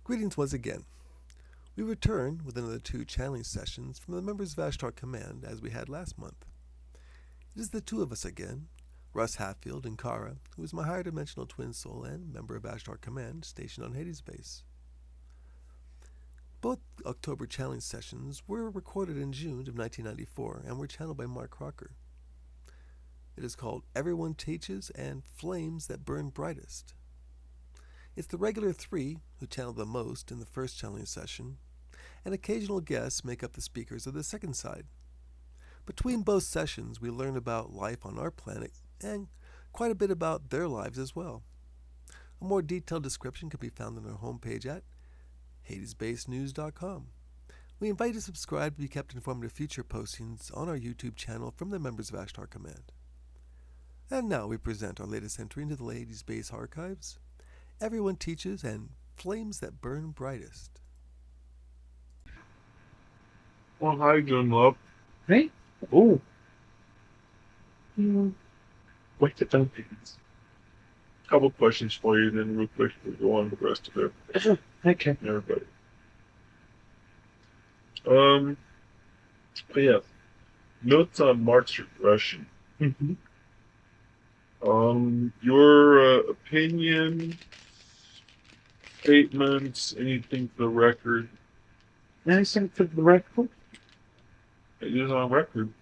Greetings once again. We return with another 2 channeling sessions from the members of Ashtar Command as we had last month. It is the two of us again, Russ Hatfield and Kara, who is my higher dimensional twin soul and member of Ashtar Command stationed on Hades base. Both October channeling sessions were recorded in June of 1994 and were channeled by Mark Crocker. It is called Everyone Teaches and Flames That Burn Brightest. It's the regular 3 who channel the most in the first channeling session, and occasional guests make up the speakers of the second side. Between both sessions, we learn about life on our planet and quite a bit about their lives as well. A more detailed description can be found on our homepage at hadesbasenews.com. We invite you to subscribe to be kept informed of future postings on our YouTube channel from the members of Ashtar Command. And now we present our latest entry into the Hades Base archives, Everyone Teaches and Flames That Burn Brightest. Well, how you doing, love? Me? Oh. Wait a minute. Couple questions for you, then real quick we'll go on with the rest of it. Okay. Everybody. But yeah. Notes on Mark's regression. Mm-hmm. Your opinion, statements, anything for the record. Anything for the record? It is on record.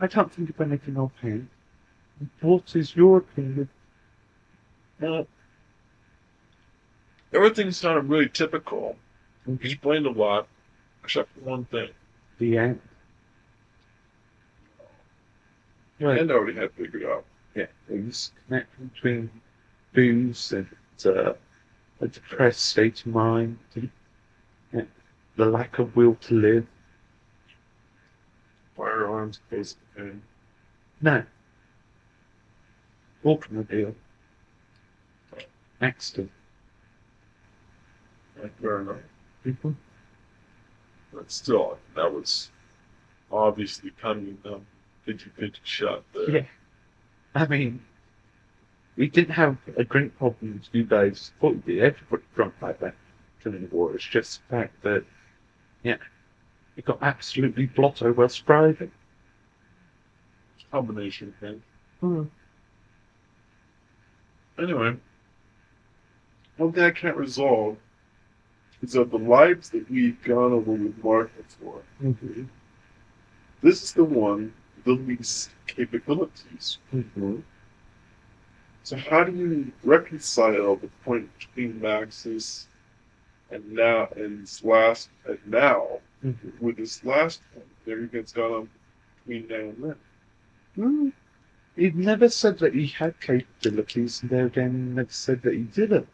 I can't think of anything offhand. What is your opinion? Everything sounded really typical. Explained a lot, except for one thing. The end. Right. And I already had figured out. Yeah, there's connection between booze and a depressed state of mind, and the lack of will to live. Firearms, basically. No. Automobile. Accident. Fair enough. Mm-hmm. But still, that was obviously coming 50-50 shot there. Yeah. I mean, we didn't have a drink problem as you guys thought we did. Everybody drunk like that during the war. It's just the fact that, yeah, we got absolutely blotto while striving. Combination thing. Hmm. Anyway, one thing I can't resolve is that the lives that we've gone over with Mark before, Mm-hmm. this is the one with the least capabilities. Mm-hmm. So how do you reconcile the point between Max's and now and this last and now Mm-hmm. with this last one? Everything's gone on between now and then. Mm. He never said that he had capabilities, and there again, never said that he didn't.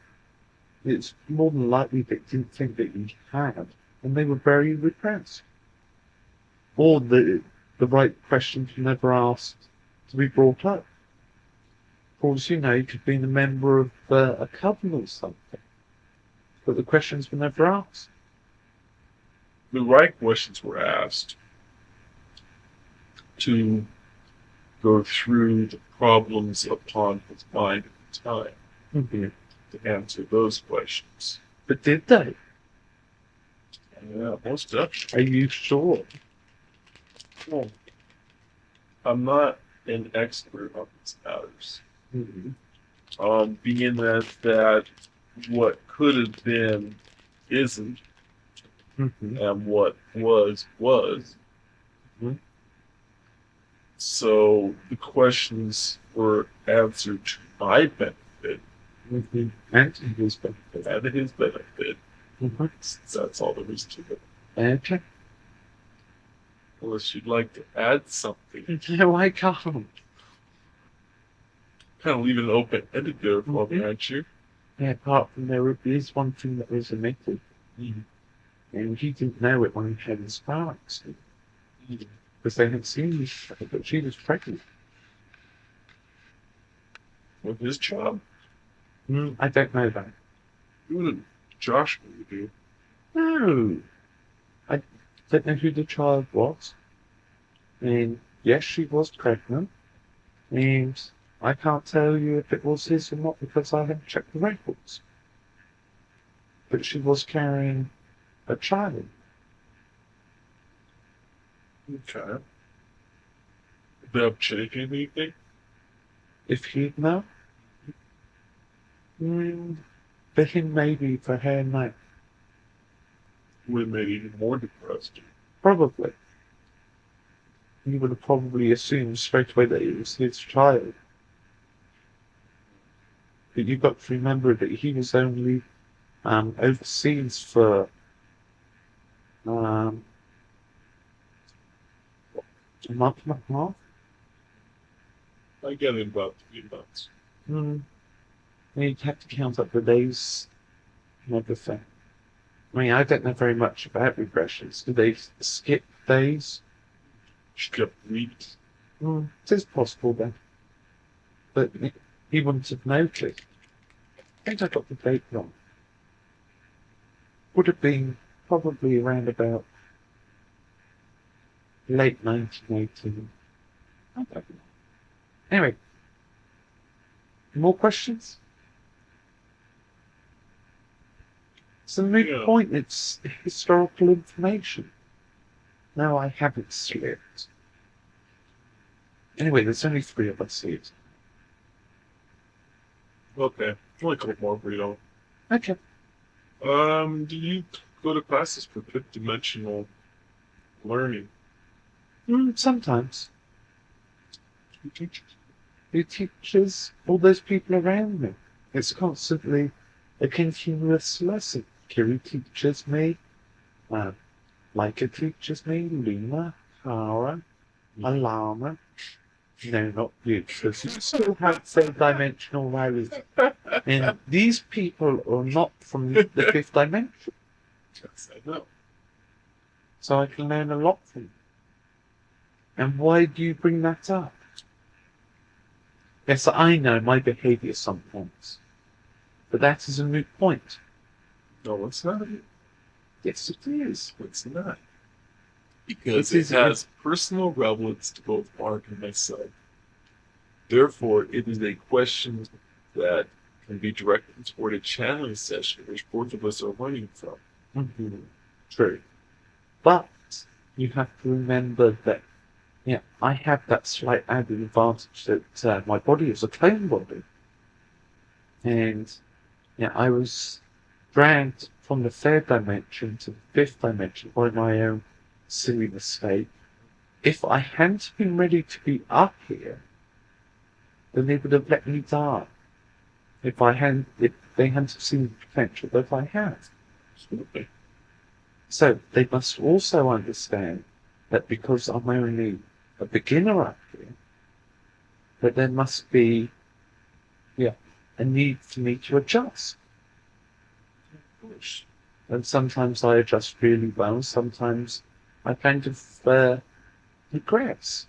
It's more than likely that he didn't think that he had, and they were very repressed. Or the right questions were never asked to be brought up. Of course, you know, he could have been a member of a coven or something, but the questions were never asked. The right questions were asked to go through the problems upon his mind at the time Mm-hmm. to answer those questions. But did they? Yeah, most definitely. Are you sure? Well, I'm not an expert on these matters. Mm-hmm. Being that what could have been isn't, Mm-hmm. and what was. Mhm. So the questions were answered to my benefit Mm-hmm. And to his benefit. and his benefit. Mm-hmm. That's all there is to it. Okay. Unless you'd like to add something. No, I can't. Kind of leave it open-ended there for me, Mhm. aren't you? Yeah, apart from there is one thing that was omitted, and he didn't know it when he had his car accident, because they had seen that she was pregnant. With his job? I don't know that. Who did Josh do? No. I don't know who the child was. And yes, she was pregnant. And I can't tell you if it was his or not because I haven't checked the records. but she was carrying a child. Okay. Did that change anything? If he'd know, for him maybe, for her no. Would have made it even more depressed. Probably. He would have probably assumed straight away that it was his child. But you've got to remember that he was only overseas for a month and a half. I get it about 3 months. And you'd have to count up the days and everything. I mean, I don't know very much about regressions. Do they skip days? Skip weeks. It is possible then. But he wouldn't have noticed. I think I got the date wrong. Would have been probably around about late 1918. I don't know. Anyway, more questions? It's a moot point. It's historical information. No, I haven't slipped. Anyway, there's only 3 of us here. Okay. Only a couple more for you. Okay. Do you go to classes for fifth dimensional learning? Sometimes. Who teaches? Who teaches all those people around me? It's constantly a continuous lesson. Kiri teaches me. Micah teaches me. Luna, Kara, Alana. No, not you, because you still have third-dimensional values. And these people are not from the 5th dimension. Yes, I know. So I can learn a lot from them. And why do you bring that up? Yes, I know my behaviour sometimes. But that is a moot point. No, it's not. Yes, it is. It's not. Because It has personal relevance to both Mark and myself. Therefore, it is a question that can be directed toward a channeling session which both of us are learning from. True. But you have to remember that I have that slight added advantage that my body is a clone body. And I was dragged from the 3rd dimension to the 5th dimension by my own silly mistake. If I hadn't been ready to be up here, then they would have let me die. If they hadn't seen the potential that I have. Absolutely. So they must also understand that because I'm only a beginner up here, that there must be a need for me to adjust. Of course. And sometimes I adjust really well, sometimes I kind of regress.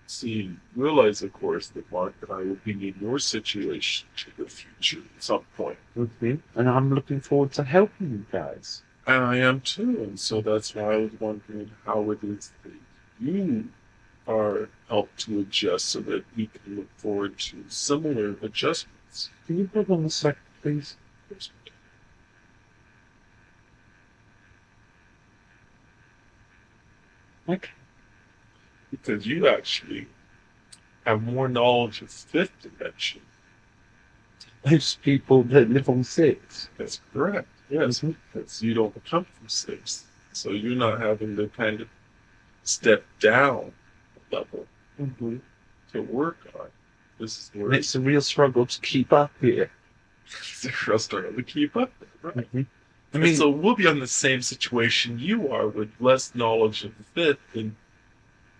See, realize, of course, that Mark and I will be in your situation in the future at some point. And I'm looking forward to helping you guys. And I am too, and so that's why I was wondering how it is that you are helped to adjust so that we can look forward to similar adjustments. Can you put on a second, please? Okay. Because you actually have more knowledge of 5th dimension. Most people that live on 6. That's correct. Yes, because you don't come from 6. So you're not having to kind of step down a level to work on. This is where And it's a real struggle to keep up here. it's a real struggle to keep up with, right? I mean, So we'll be in the same situation you are with less knowledge of the 5th than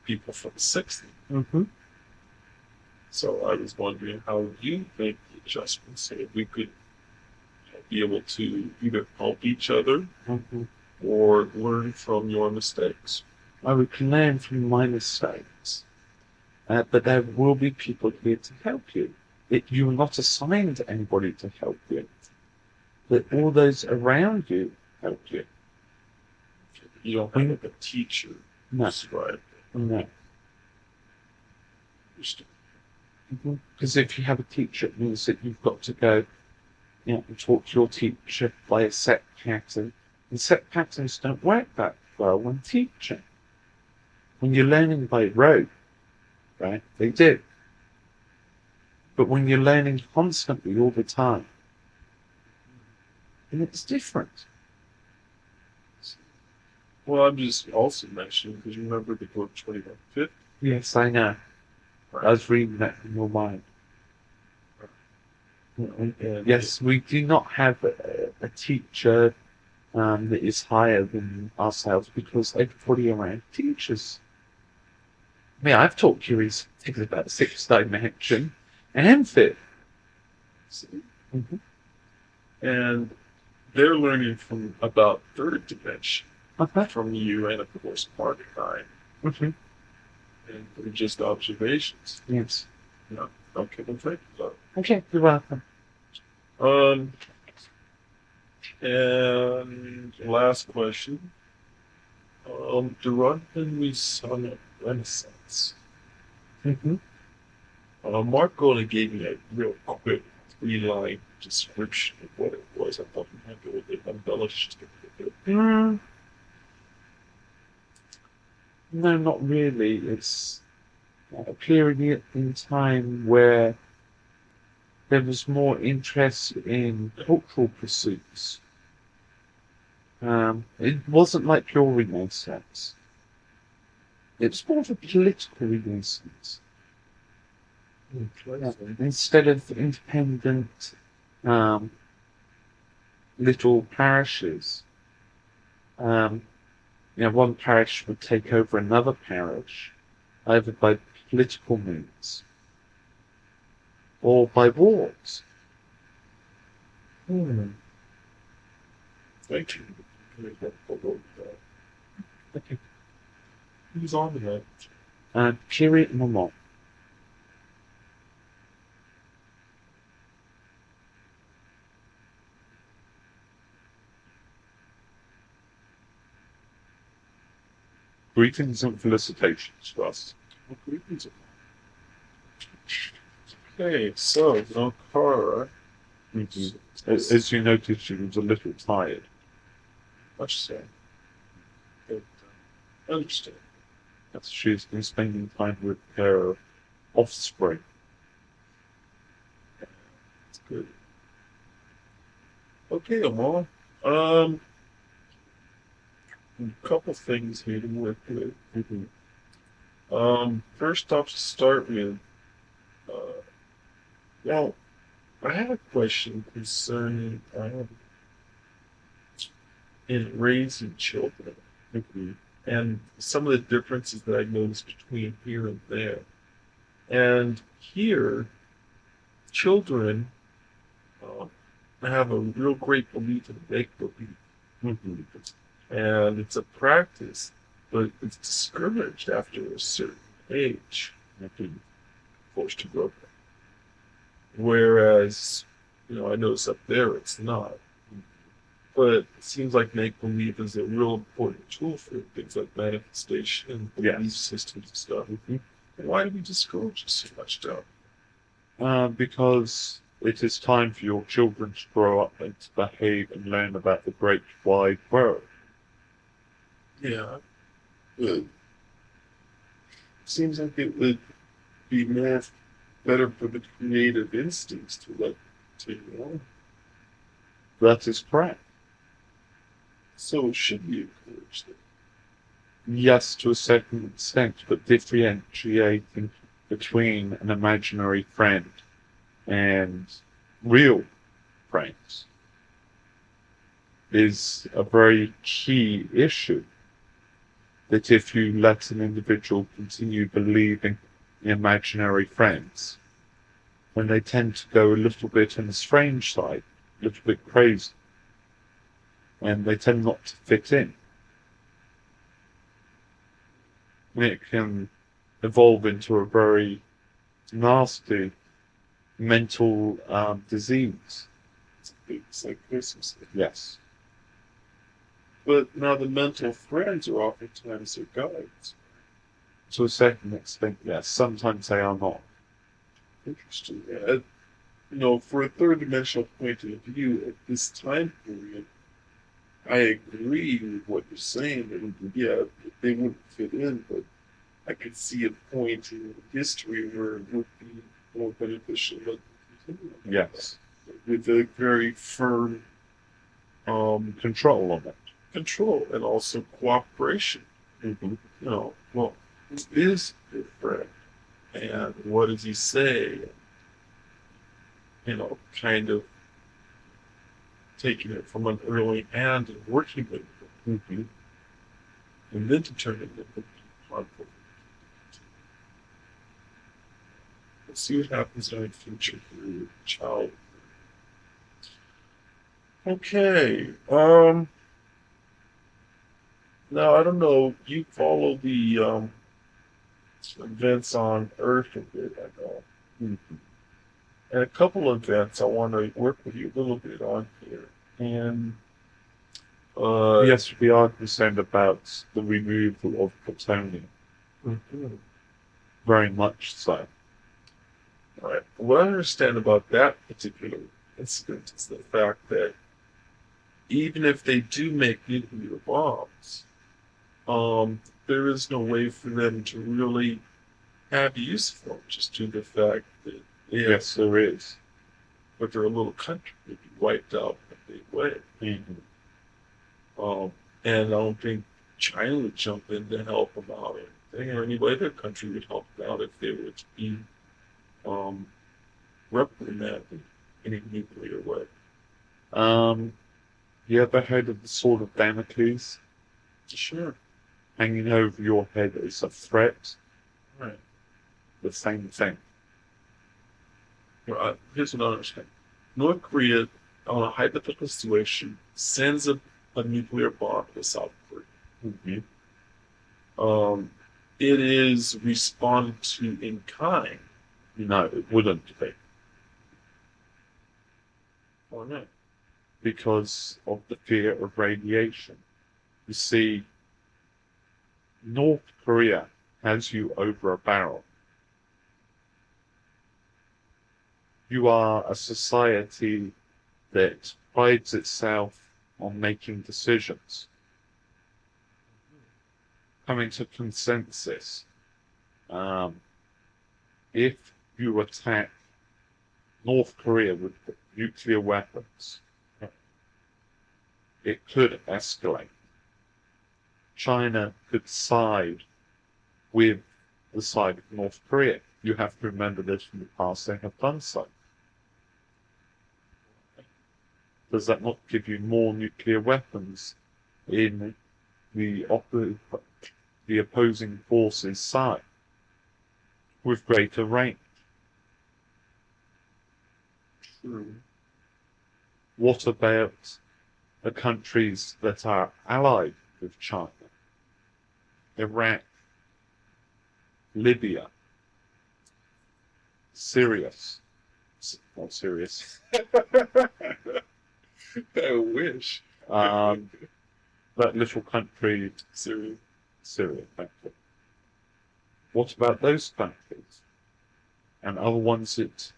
people from 6th. So I was wondering how you make the adjustments so that we could be able to either help each other or learn from your mistakes. we can learn from my mistakes. But there will be people here to help you. You're not assigned anybody to help you. But all those around you help you. You don't have a teacher No. prescribed. No. Because if you have a teacher, it means that you've got to go You taught your teacher by a set pattern, and set patterns don't work that well when teaching. When you're learning by rote, right, they do. But when you're learning constantly all the time, then it's different. Well, I'm just also mentioning because you remember the book 2150. Yes, I know. I was reading that in your mind. And Yes, we do not have a teacher that is higher than ourselves because everybody around teaches. I mean, I've taught curious things about sixth dimension and fifth. and they're learning from about third dimension Okay. from you and of course Mark and I, Mm-hmm. and they're just observations. Yes. Yeah. Okay, well, thank you. Okay, you're welcome. And last question. Durand son of Renaissance. Mm-hmm. Mark only gave me a real quick 3-line description of what it was. I thought we might go with it embellished a bit. No, not really. It's a period in time where there was more interest in cultural pursuits. It wasn't like pure Renaissance. It's more of a political Renaissance. Yeah. Instead of independent little parishes, one parish would take over another parish, either by political means or by wars. Thank you. Who's on to that? Period moment. Greetings and felicitations to us. Okay, so no Kara. As you noticed, she was a little tired. Much so. But, understand. She's been spending time with her offspring. That's good. Okay, Amal. A couple things here to work with. First off, to start with, well, I have a question concerning in raising children and some of the differences that I noticed between here and there. And here, children have a real great belief in make-believe. And it's a practice, but it's discouraged after a certain age. Forced to grow up. Whereas, I notice up there it's not. But it seems like make-believe is a real important tool for things like manifestation and belief systems and stuff. Why do we discourage it so much, Doug? Because it is time for your children to grow up and to behave and learn about the great wide world. Yeah. Good. Seems like it would be better for the creative instincts to let take on. That is correct. So it should be encouraged. Yes, to a certain extent, but differentiating between an imaginary friend and real friends is a very key issue. That if you let an individual continue believing in imaginary friends, then they tend to go a little bit on the strange side, a little bit crazy, and they tend not to fit in. And it can evolve into a very nasty mental disease. It's a big psychosis. Yes. But now the mental friends are oftentimes their guides. To a certain extent, yes. Sometimes they are not. Interesting. Yeah. For a third dimensional point of view at this time period, I agree with what you're saying. That, yeah, they wouldn't fit in, but I could see a point in history where it would be more beneficial to continue Yes. with a very firm Control on it. control and also cooperation. Well, who is your friend? And what does he say? Kind of taking it from an early hand and working with it, and then determining the conflict. Let's see what happens in the future for your child. Okay. Now I don't know. You follow the events on Earth a bit, I know. And a couple of events I want to work with you a little bit on here. And Yes, we are concerned about the removal of plutonium. Very much so. all right. What I understand about that particular incident is the fact that even if they do make nuclear bombs, there is no way for them to really have use for them, just due to the fact that Yes, there is. but they're a little country, they'd be wiped out in a big way. And I don't think China would jump in to help them out or anything, or any other country would help them out if they were to be reprimanded in a nuclear way. You ever heard of the Sword of Damocles Sure. hanging over your head as a threat? Right. The same thing. Well, here's what I understand. North Korea, on a hypothetical situation, sends a nuclear bomb to South Korea. It is responded to in kind. No, it wouldn't be. Or not. Because of the fear of radiation. You see, North Korea has you over a barrel. You are a society that prides itself on making decisions, coming to consensus. If you attack North Korea with nuclear weapons, it could escalate. China could side with the side of North Korea. You have to remember that in the past they have done so. Does that not give you more nuclear weapons in the opposing forces' side with greater range? True. What about the countries that are allied with China? Iraq, Libya, Syria. Not serious. I wish. That little country, Syria. thank you. What about those countries? And other ones that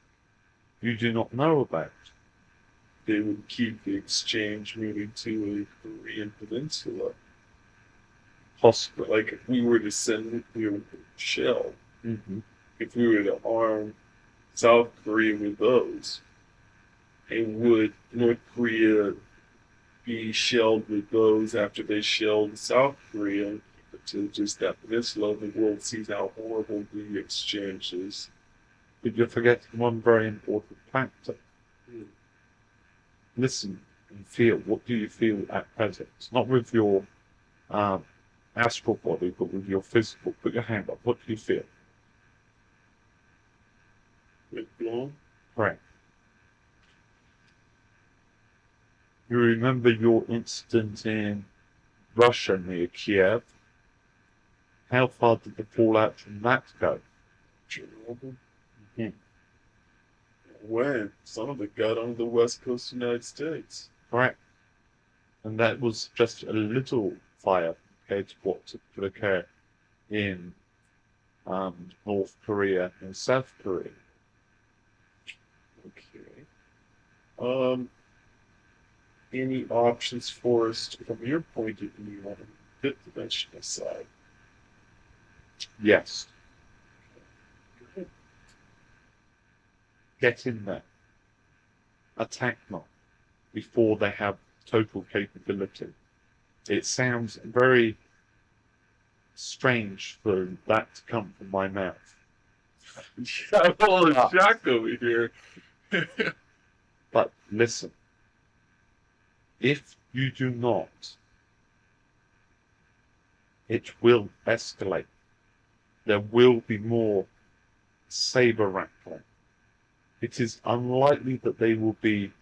you do not know about? They would keep the exchange moving to a Korean peninsula. Possibly. Like if we were to send nuclear shell, if we were to arm South Korea with those, and would North Korea be shelled with those after they shelled South Korea to just that peninsula? The world sees how horrible the exchange is. But you're forgetting one very important factor. Listen and feel. What do you feel at present? Not with your astral body, but with your physical. Put your hand up. What do you feel? With blown? Correct. You remember your incident in Russia near Kiev? How far did the fallout from that go? Chernobyl? When? Some of it got on the west coast of the United States. Correct. And that was just a little fire compared to what could occur in North Korea and South Korea. Okay. Any options for us from your point of view on the fifth dimensional side? Yes. Good. Get in there. Attack them before they have total capability. It sounds very strange for that to come from my mouth. I'm all in shock over here. But listen, if you do not, it will escalate. There will be more saber rattling. It is unlikely that they will be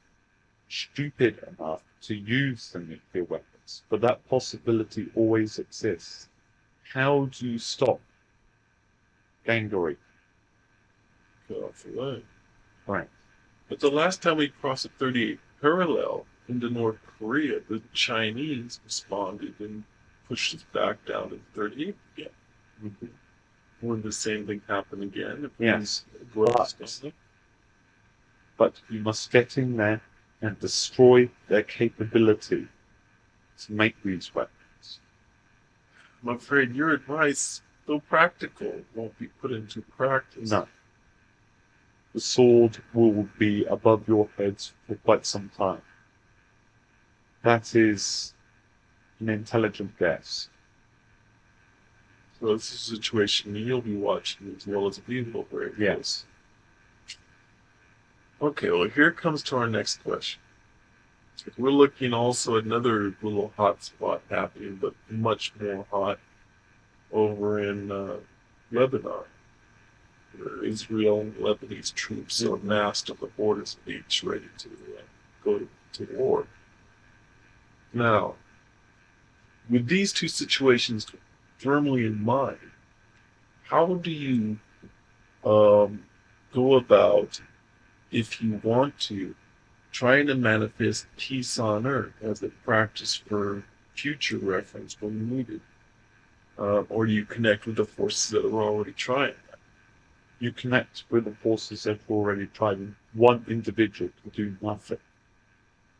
stupid enough to use the nuclear weapons, but that possibility always exists. How do you stop gangrene? Cut off the leg. Right. But the last time we crossed the 38 parallel into North Korea, the Chinese responded and pushed us back down to 38 again. Mm-hmm. Would the same thing happen again? If Yes. we were discussing? But you must get in there and destroy their capability to make these weapons. I'm afraid your advice, though practical, won't be put into practice. No. The sword will be above your heads for quite some time. That is an intelligent guess. So it's a situation you'll be watching as well as we will very close. Yes. Okay, well, here comes to our next question. We're looking also at another little hot spot happening, but much more hot over in Lebanon, where Israel and Lebanese troops are massed on the borders of each, ready to go to war. Now, with these two situations firmly in mind, how do you go about, if you want to, trying to manifest peace on earth as a practice for future reference when needed? Or do you connect with the forces that are already trying that? You connect with the forces that have already tried, and one individual can do nothing.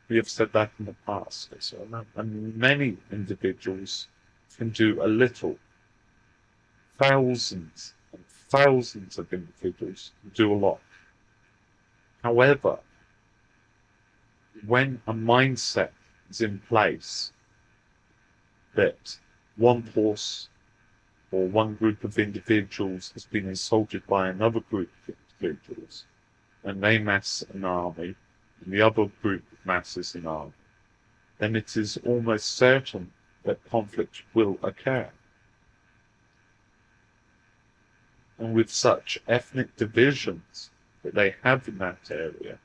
We have said that in the past. And many individuals can do a little. Thousands and thousands of individuals can do a lot. However, when a mindset is in place that one force or one group of individuals has been insulted by another group of individuals, and they mass an army, and the other group masses an army, then it is almost certain that conflict will occur. And with such ethnic divisions that they have in that area,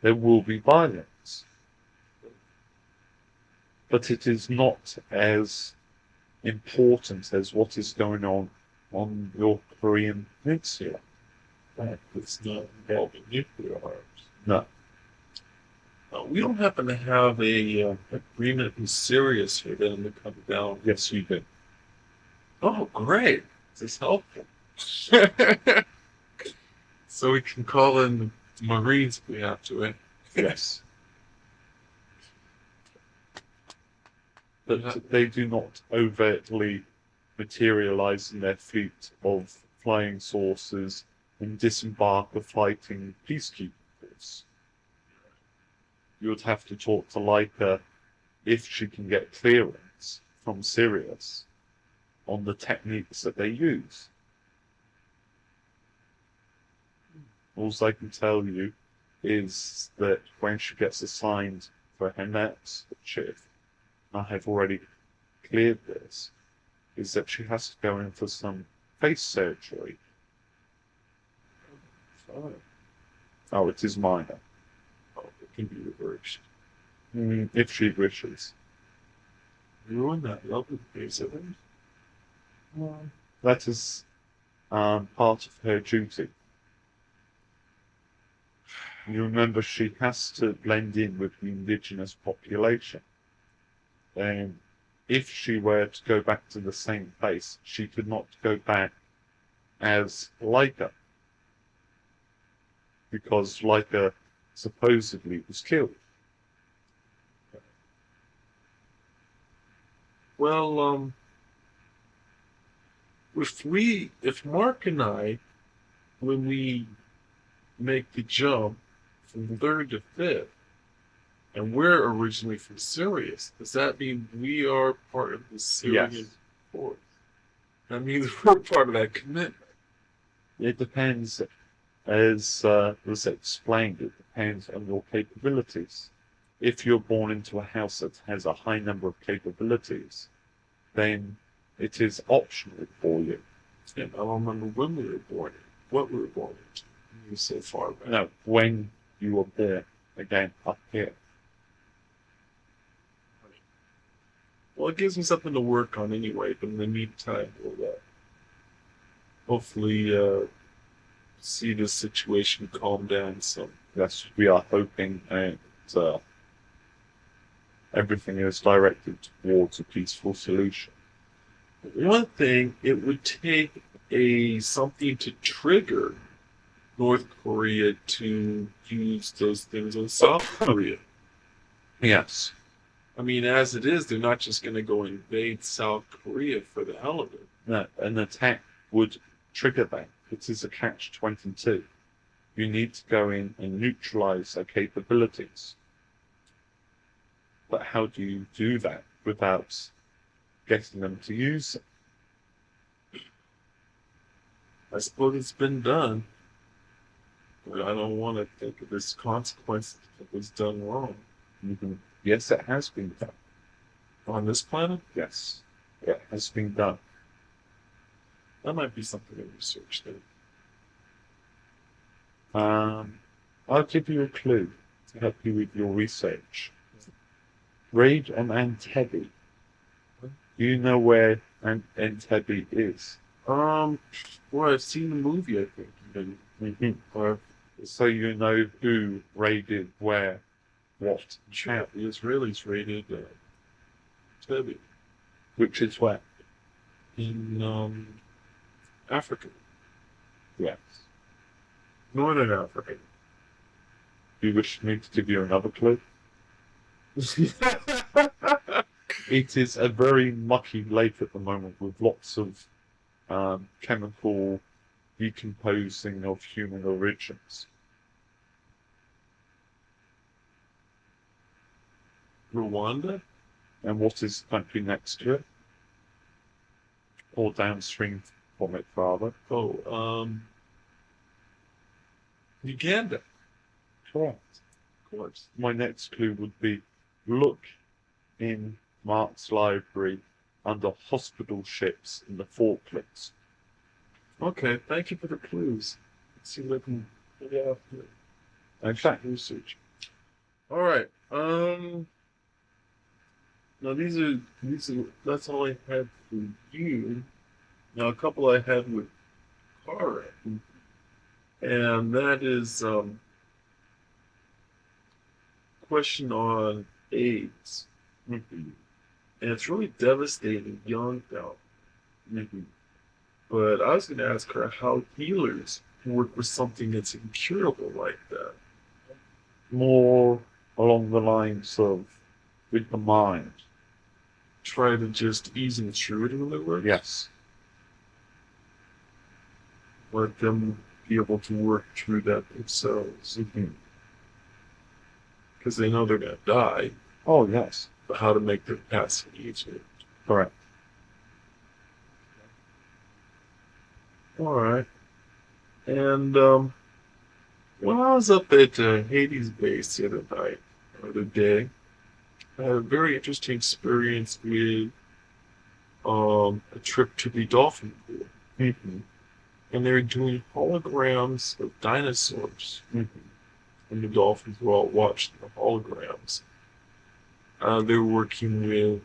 there will be violence. But it is not as important as what is going on your Korean peninsula. It's not involving nuclear arms. No. We don't happen to have a agreement with Syria for them to come down. Yes, you do. Oh, great! This is helpful. So we can call in the Marines if we have to. Eh? Yes. But they do not overtly materialize in their fleet of flying saucers and disembark a fighting peacekeeping force. You would have to talk to Leica if she can get clearance from Sirius on the techniques that they use. All I can tell you is that when she gets assigned for her next shift, I have already cleared this, is that she has to go in for some face surgery. Fine. Oh, it is minor. Oh, it can be reversed. If she wishes. Ruin that lovely face of it. That is part of her duty. You remember she has to blend in with the indigenous population. And if she were to go back to the same place, she could not go back as Leica. because Leica supposedly was killed. Well, if Mark and I, when we make the jump from third to fifth, and we're originally from Sirius, does that mean we are part of the Sirius Yes. force? That means we're part of that commitment. It depends, as was explained, it depends on your capabilities. If you're born into a house that has a high number of capabilities, then it is optional for you. And I don't remember when we were born, what we were born into. You were so far back. No, when you were there, again, up here. Well, it gives me something to work on anyway, but in the meantime, we'll hopefully see this situation calm down some. Yes, we are hoping that everything is directed towards a peaceful solution. One thing, it would take something to trigger North Korea to use those things on South Korea. Yes. I mean, as it is, they're not just going to go invade South Korea for the hell of it. No, an attack would trigger that. It is a catch-22. You need to go in and neutralize their capabilities. But how do you do that without getting them to use it? I suppose it's been done, but I don't want to think of its consequences if it was done wrong. Mm-hmm. Yes, it has been done. On this planet? Yes, it has been done. That might be something to research then. I'll give you a clue to help you with your research. Raid on Entebbe. Do you know where Entebbe is? Well, I've seen the movie, I think. Even. Mm-hmm. Or So you know who raided where, what, yeah, the Israelis raided Tebbe which is where. in Africa, Yes. Northern Africa. Do you wish me to give you another clue? It is a very mucky lake at the moment with lots of chemical decomposing of human origins. Rwanda? And what is the country next to it? Or downstream from it, rather? Oh, Uganda. Correct. Of course. My next clue would be look in Mark's library under hospital ships in the Falklands. Okay, thank you for the clues. Let's see what I can get out here. Okay. Research. All right. Now these are that's all I had for you. Now a couple I had with Cara, and that is question on AIDS, Mm-hmm. and it's really devastating young now. Mm-hmm. But I was going to ask her how healers work with something that's incurable like that. More along the lines of with the mind. Try to just ease them through it in other words. Yes. Let them be able to work through that themselves. Mm-hmm. Because they know they're going to die, Oh, yes. but how to make their passing easier. Correct. All right. And when I was up at Hades base the other night, or the day, I had a very interesting experience with a trip to the dolphin pool. Mm-hmm. And they were doing holograms of dinosaurs. Mm-hmm. And the dolphins were all watching the holograms. They were working with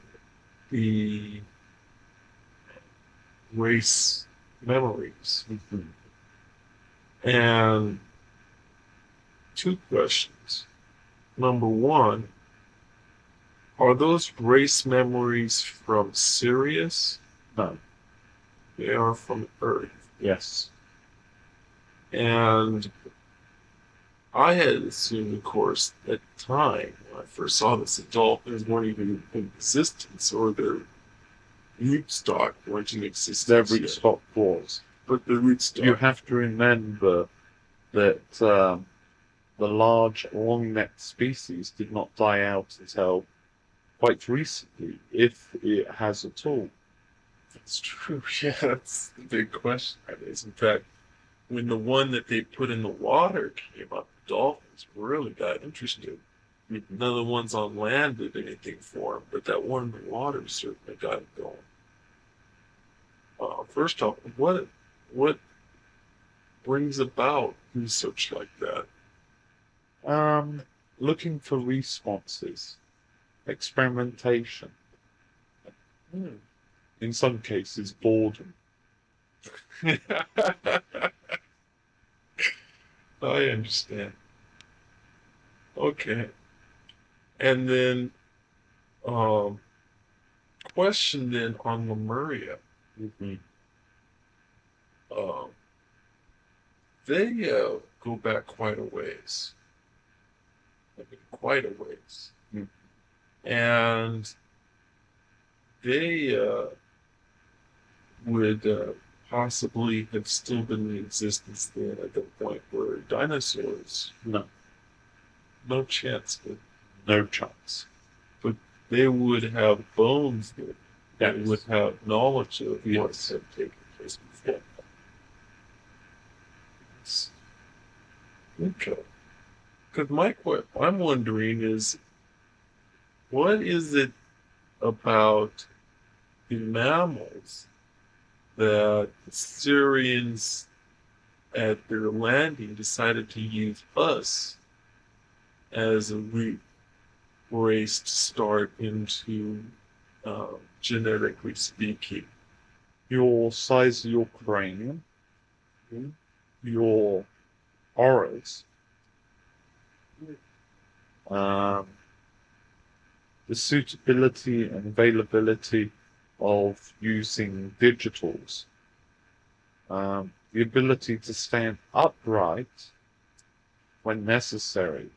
the race memories. Mm-hmm. And two questions. Number one, are those race memories from Sirius? No. They are from Earth. Yes. And I had assumed, of course, at the time when I first saw this, that dolphins weren't even in existence, or their rootstock weren't in existence. Their yet. rootstock was. But the rootstock. You have to remember that the large long-necked species did not die out until quite recently, if it has at all. That's true. Yeah, that's the big question. In fact, when the one that they put in the water came up, the dolphins really got interested. None of the ones on land did anything for them, but that one in the water certainly got it going. First off, what brings about research like that? Looking for responses, experimentation. In some cases, boredom. I understand. Okay. And then, question then on Lemuria. They go back quite a ways. I mean, quite a ways. And they would possibly have still been in existence then at the point where dinosaurs. No chance, but No chance. they would have bones that Yes. would have knowledge of what Yes. had taken place before. It's okay. Because what I'm wondering is, what is it about the mammals that the Syrians at their landing decided to use us as a root race to start into, genetically speaking? Your size of your cranium, your auras, the suitability and availability of using digitals, the ability to stand upright when necessary,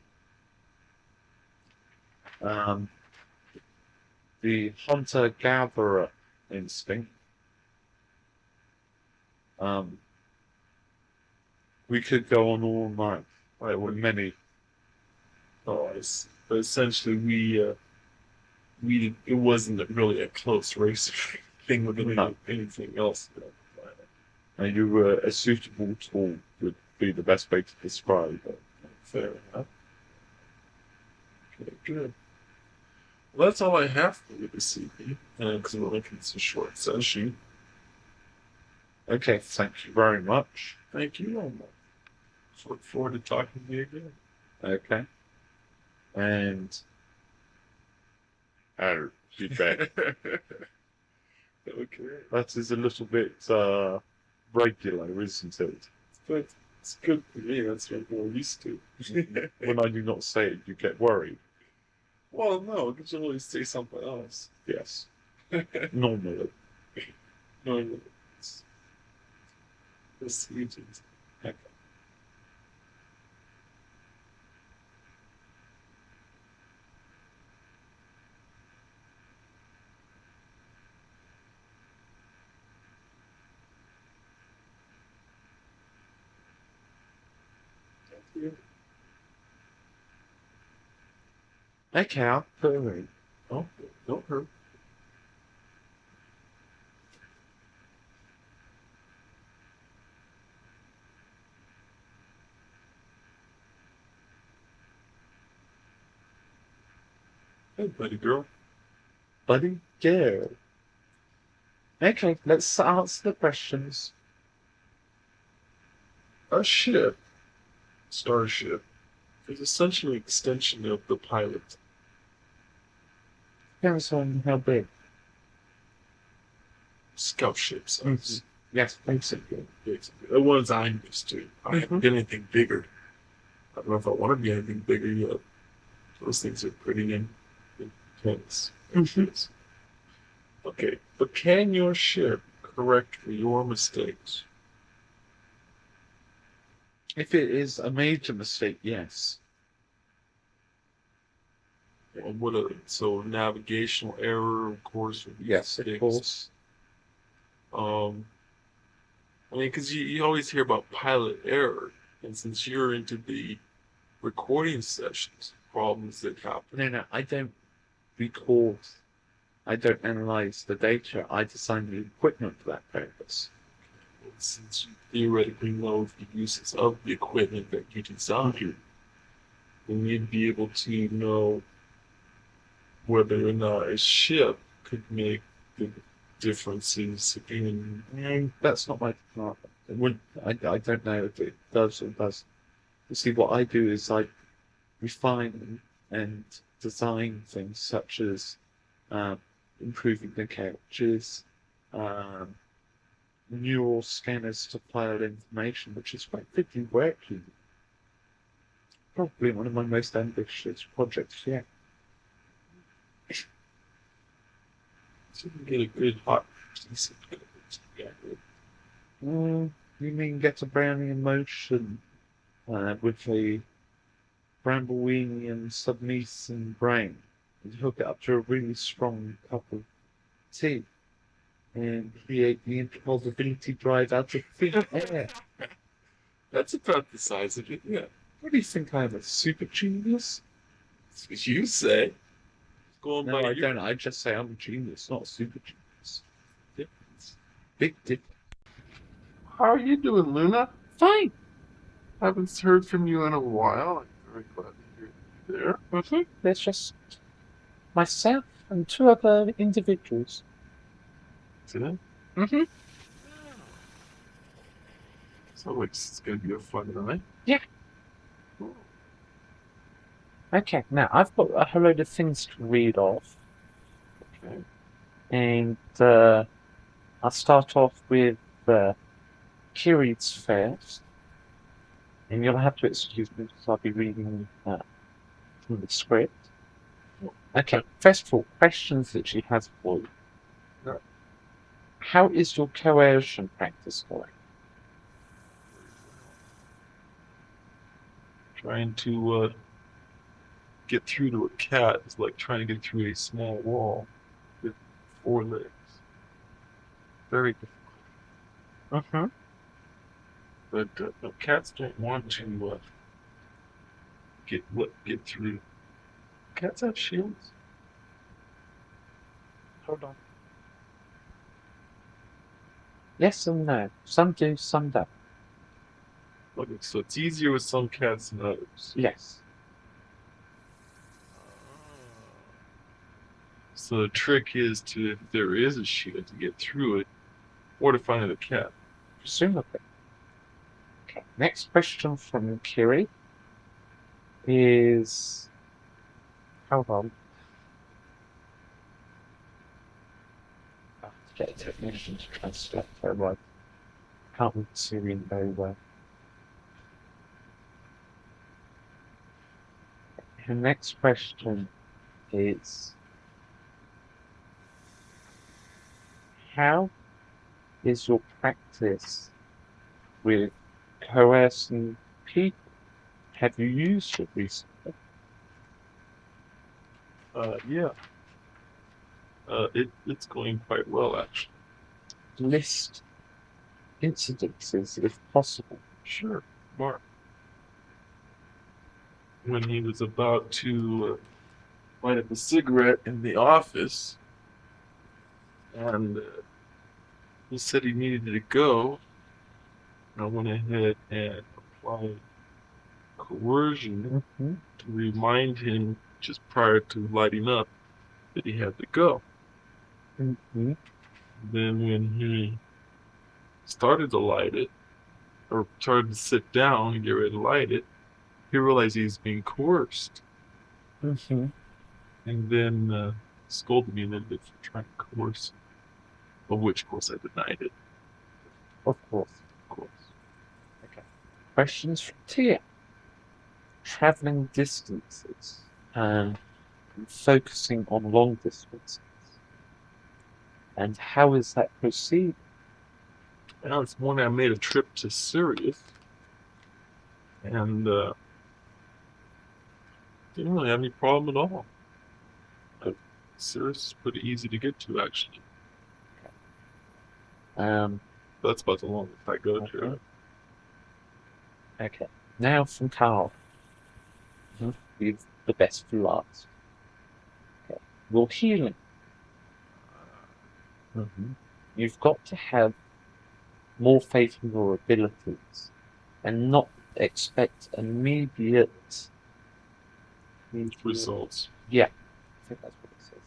the hunter-gatherer instinct. We could go on all night. There were many. But essentially, it wasn't really a close race thing with anything else. And you were a suitable tool would be the best way to describe it. Fair enough. Okay, good. Well, that's all I have for you this evening, because we're making this a short session. Okay, thank you very much. Thank you, Omar. Look forward to talking to you again. Okay. And I'll be back. Okay. That is a little bit regular, isn't it? But it's good for me. That's what I'm more used to. When I do not say it, you get worried. Well, no, because you always say something else. Yes. Normally. No, it's easy. Okay. Thank you. Okay, I'll put it in. Oh, don't hurt. Hey, buddy girl. Buddy girl. Okay, let's answer the questions. A ship, starship, is essentially an extension of the pilot. Depends on how big. Scout ships. Yes, basically. The ones I'm used to. I haven't been anything bigger. I don't know if I want to be anything bigger yet. Those things are pretty intense. Okay, but can your ship correct for your mistakes? If it is a major mistake, yes. So navigational error, of course, would be Yes, of fixed. course. I mean, because you always hear about pilot error, and since you're into the recording sessions, problems that happen. No, I don't record. I don't analyze the data. I design the equipment for that purpose. Since you theoretically know the uses of the equipment that you design, then you'd be able to know whether or not a ship could make the differences in. No, that's not my department. I don't know if it does or doesn't. You see, what I do is I refine and design things such as improving the couches, um, neural scanners to file information, which is quite quickly working. Probably one of my most ambitious projects yet. So you can get a good hot piece of code together. You mean get a brownie in motion with a Brambleweenian submeson brain and hook it up to a really strong cup of tea and create the improbability drive out of thin air? That's about the size of it, yeah. What do you think, I am a super genius? That's what you say. Going No, by I your don't. I just say I'm a genius, not a super genius. difference. Big difference. How are you doing, Luna? Fine. Haven't heard from you in a while. I'm very glad to hear you there. There's just myself and two other individuals. Today? Mm-hmm. So it's gonna be a fun night. Yeah. Cool. Okay, now I've got a whole load of things to read off. Okay. And I'll start off with Kiri's first. And you'll have to excuse me because I'll be reading from the script. Okay, first of all, questions that she has for you. Yeah. How is your coercion practice going? Trying to get through to a cat is like trying to get through a small wall with 4 legs. Very difficult. Mm-hmm. But no, cats don't want to get through. Cats have shields. Hold on. Yes and no. Some do, some don't. Okay, so it's easier with some cats than others. Yes. So the trick is to, if there is a shield, to get through it, or to find a cat. Presumably. Okay. Next question from Kiri is. Hold on. I have to get a technician to translate her right. Can't read Syrian very well. Her next question is. How is your practice with coercing people? Have you used it recently? Yeah. It's going quite well, actually. List incidences if possible. Sure, Mark. When he was about to light up a cigarette in the office, and he said he needed to go, I went ahead and applied coercion to remind him just prior to lighting up that he had to go. Mm-hmm. Then when he started to light it, or started to sit down and get ready to light it, he realized he was being coerced. Mm-hmm. And then scolded me a little bit for trying to coerce him. Of which, of course, I denied it. Of course. Of course. Okay. Questions from Tia. Traveling distances and focusing on long distances. And how is that proceeding? Now, this morning I made a trip to Sirius. and didn't really have any problem at all. Cirrus is pretty easy to get to, actually. That's about the longest I go to. Okay. Now from Carl. With the best for last. Okay. Your healing. You've got to have more faith in your abilities and not expect immediate Results. Yeah, I think that's what it says.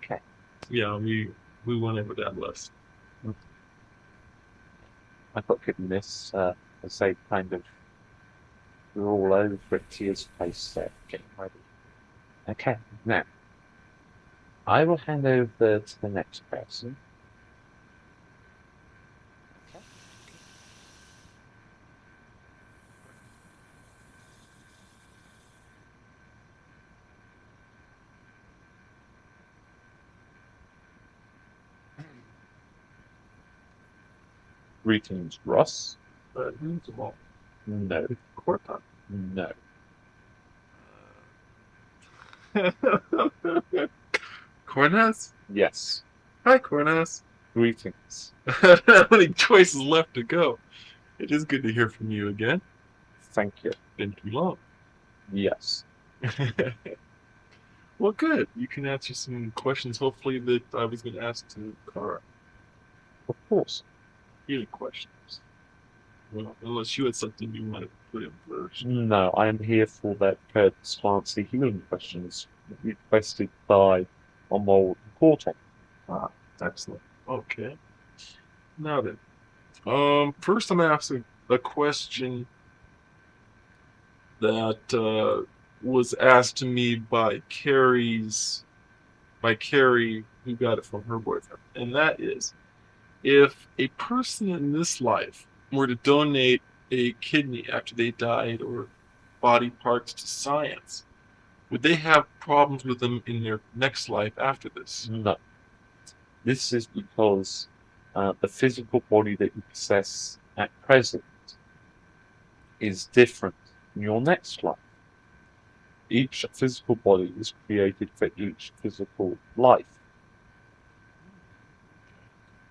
Okay. Yeah, we went over that list. I got given this as a kind of we're all over it, tears face there, getting ready. Okay, now I will hand over to the next person. Okay. Greetings, Ross. Invincible. No. Corton. No. Cornus? Yes. Hi, Cornus. Greetings. How many choices left to go? It is good to hear from you again. Thank you. Been too long. Yes. Well, good. You can answer some questions, hopefully, that I was going to ask to Kara. Of course. Healing questions. Well, unless you had something you wanted to put in first. No, I am here for that purpose to answer healing questions requested by Omol Cortex. Ah, excellent. Okay. Now then, first I'm asking a question that was asked to me by Carrie, who got it from her boyfriend, and that is, if a person in this life were to donate a kidney after they died or body parts to science, would they have problems with them in their next life after this? No. This is because the physical body that you possess at present is different in your next life. Each physical body is created for each physical life.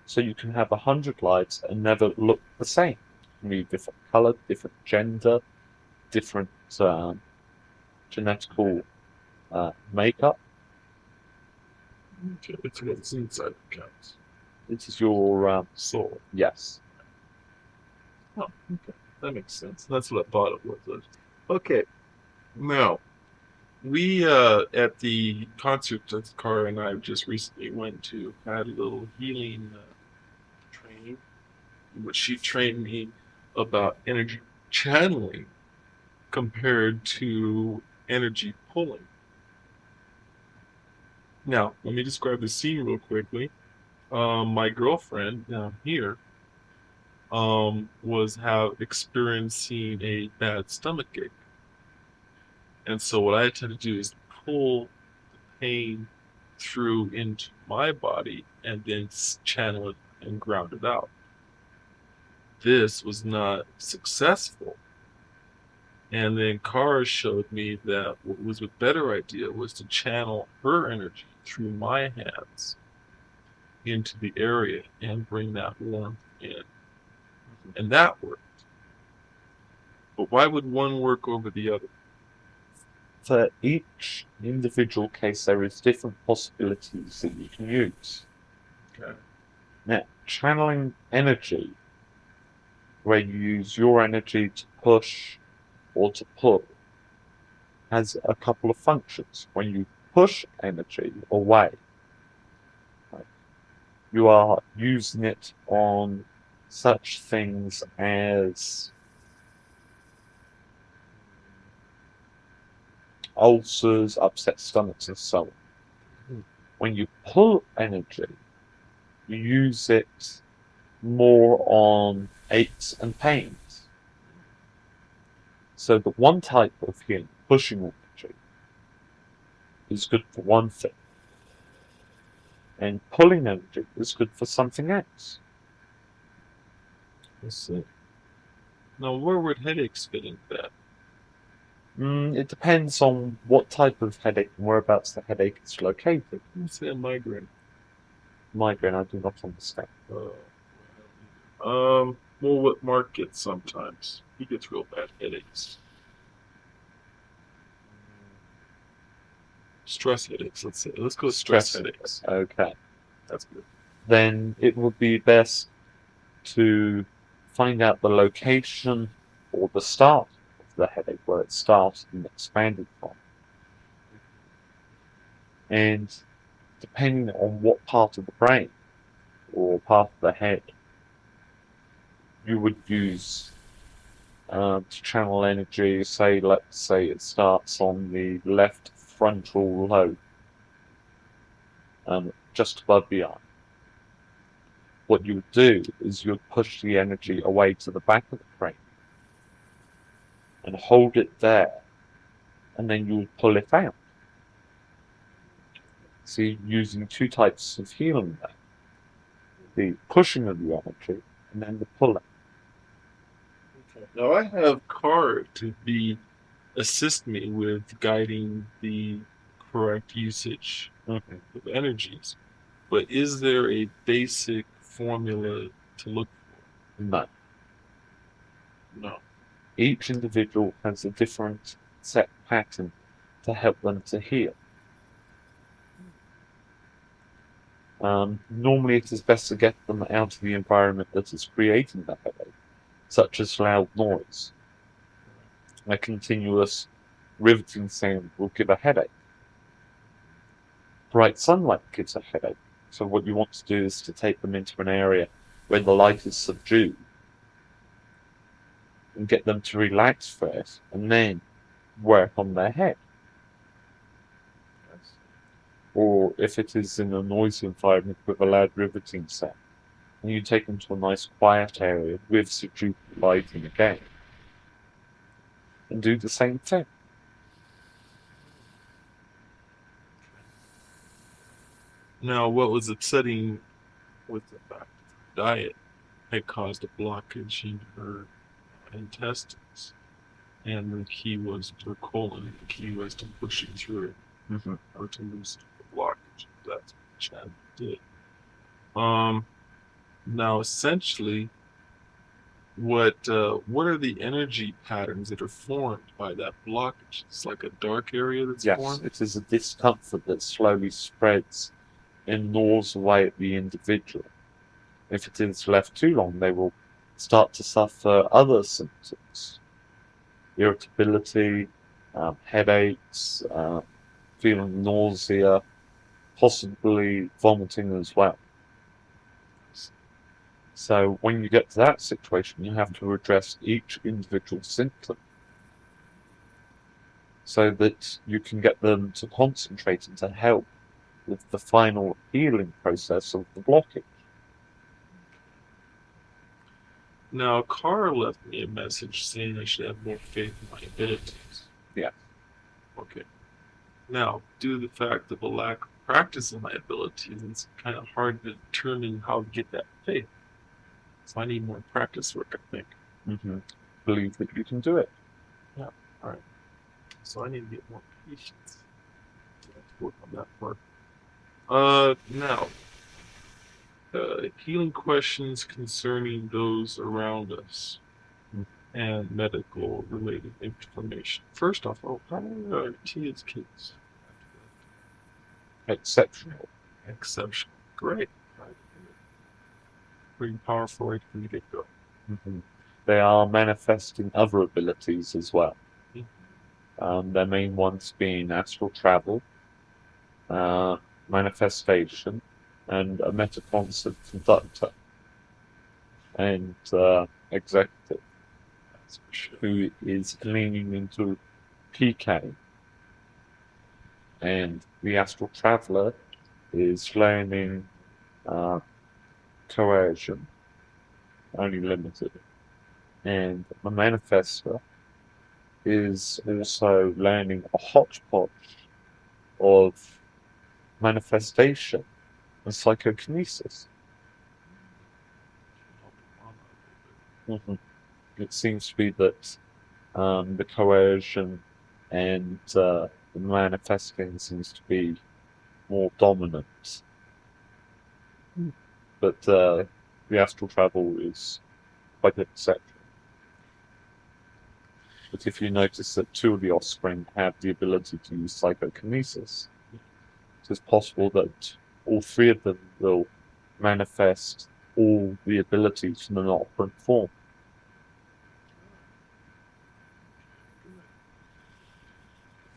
So you can have 100 lives and never look the same. You can be different color, different gender, different genetical makeup. Okay, it's what's inside that counts. This is your Soul. yes. Oh, okay. That makes sense. That's what I thought it was. Okay. Now, we at the concert that Cara and I just recently went to had a little healing training, in which she trained me about energy channeling compared to energy pulling. Now, let me describe the scene real quickly. My girlfriend down here was experiencing a bad stomach ache. And so what I tend to do is pull the pain through into my body and then channel it and ground it out. This was not successful. And then Kara showed me that what was a better idea was to channel her energy through my hands into the area and bring that warmth in. And that worked. But why would one work over the other? For each individual case, there is different possibilities that you can use. Okay. Now, channeling energy, where you use your energy to push or to pull, has a couple of functions. When you push energy away, you are using it on such things as ulcers, upset stomachs, and so on. When you pull energy, you use it more on aches and pains. So the one type of healing, pushing energy, is good for one thing. And pulling energy is good for something else. Let's see. Now, where would headaches fit into that? It depends on what type of headache and whereabouts the headache is located. Let's say a migraine. Migraine, I do not understand. Well, what Mark gets sometimes. He gets real bad headaches. Stress headaches, let's say. Let's go stress headaches. Okay. That's good. Then it would be best to find out the location or the start of the headache, where it started and expanded from. And depending on what part of the brain or part of the head you would use to channel energy, let's say it starts on the left frontal lobe, just above the eye. What you would do is you would push the energy away to the back of the brain and hold it there, and then you would pull it out. So you're using two types of healing there. The pushing of the energy and then the pulling. Okay. Now I have card to assist me with guiding the correct usage of energies. But is there a basic formula to look for? No. No. Each individual has a different set pattern to help them to heal. Normally it is best to get them out of the environment that is creating the headache, such as loud noise. A continuous riveting sound will give a headache. Bright sunlight gives a headache. So what you want to do is to take them into an area where the light is subdued and get them to relax first and then work on their head. Or if it is in a noisy environment with a loud riveting sound, and you take them to a nice quiet area with subdued lighting again, and do the same thing. Now, what was upsetting with the fact that her diet had caused a blockage in her intestines, and the key was her colon. The key was to push it through it, or to loosen the blockage. That's what Chad did. Now essentially, what are the energy patterns that are formed by that blockage? It's like a dark area that's formed. Yes, it is a discomfort that slowly spreads and gnaws away at the individual. If it is left too long, they will start to suffer other symptoms: irritability, headaches, feeling nausea, possibly vomiting as well. So when you get to that situation, you have to address each individual symptom so that you can get them to concentrate and to help with the final healing process of the blockage. Now, Carr left me a message saying I should have more faith in my abilities. Yeah. Okay. Now, due to the fact of a lack of practice in my abilities, it's kind of hard to determine how to get that faith. So I need more practice work, I think. Believe that you can do it. Yeah. All right. So I need to get more patience to work on that part. Now, healing questions concerning those around us and medical related information. First off, how many are Tia's kids? Exceptional. Exceptional. Great. Pretty powerful right from the get-go. They are manifesting other abilities as well. Their main ones being astral travel, manifestation, and a metaconcert conductor, and executive, who is leaning into PK. And the astral traveler is learning coercion, only limited. And the manifester is also learning a hodgepodge of manifestation and psychokinesis. It seems to be that the coercion and the manifesting seems to be more dominant. But the astral travel is quite an exception. But if you notice that two of the offspring have the ability to use psychokinesis, it is possible that all three of them will manifest all the abilities from an operant form.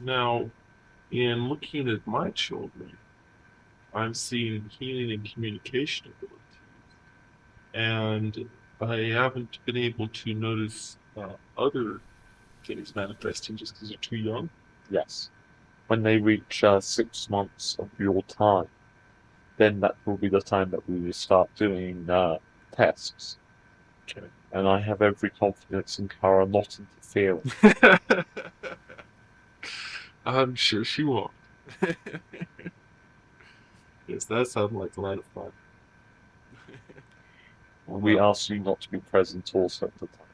Now, in looking at my children, I'm seeing healing and communication abilities, and I haven't been able to notice other things manifesting just because they're too young. Yes. When they reach 6 months of your time, then that will be the time that we will start doing tests. Okay. And I have every confidence in Kara not interfering. I'm sure she won't. Yes, that sounds like a lot of fun. We ask you not to be present also at the time.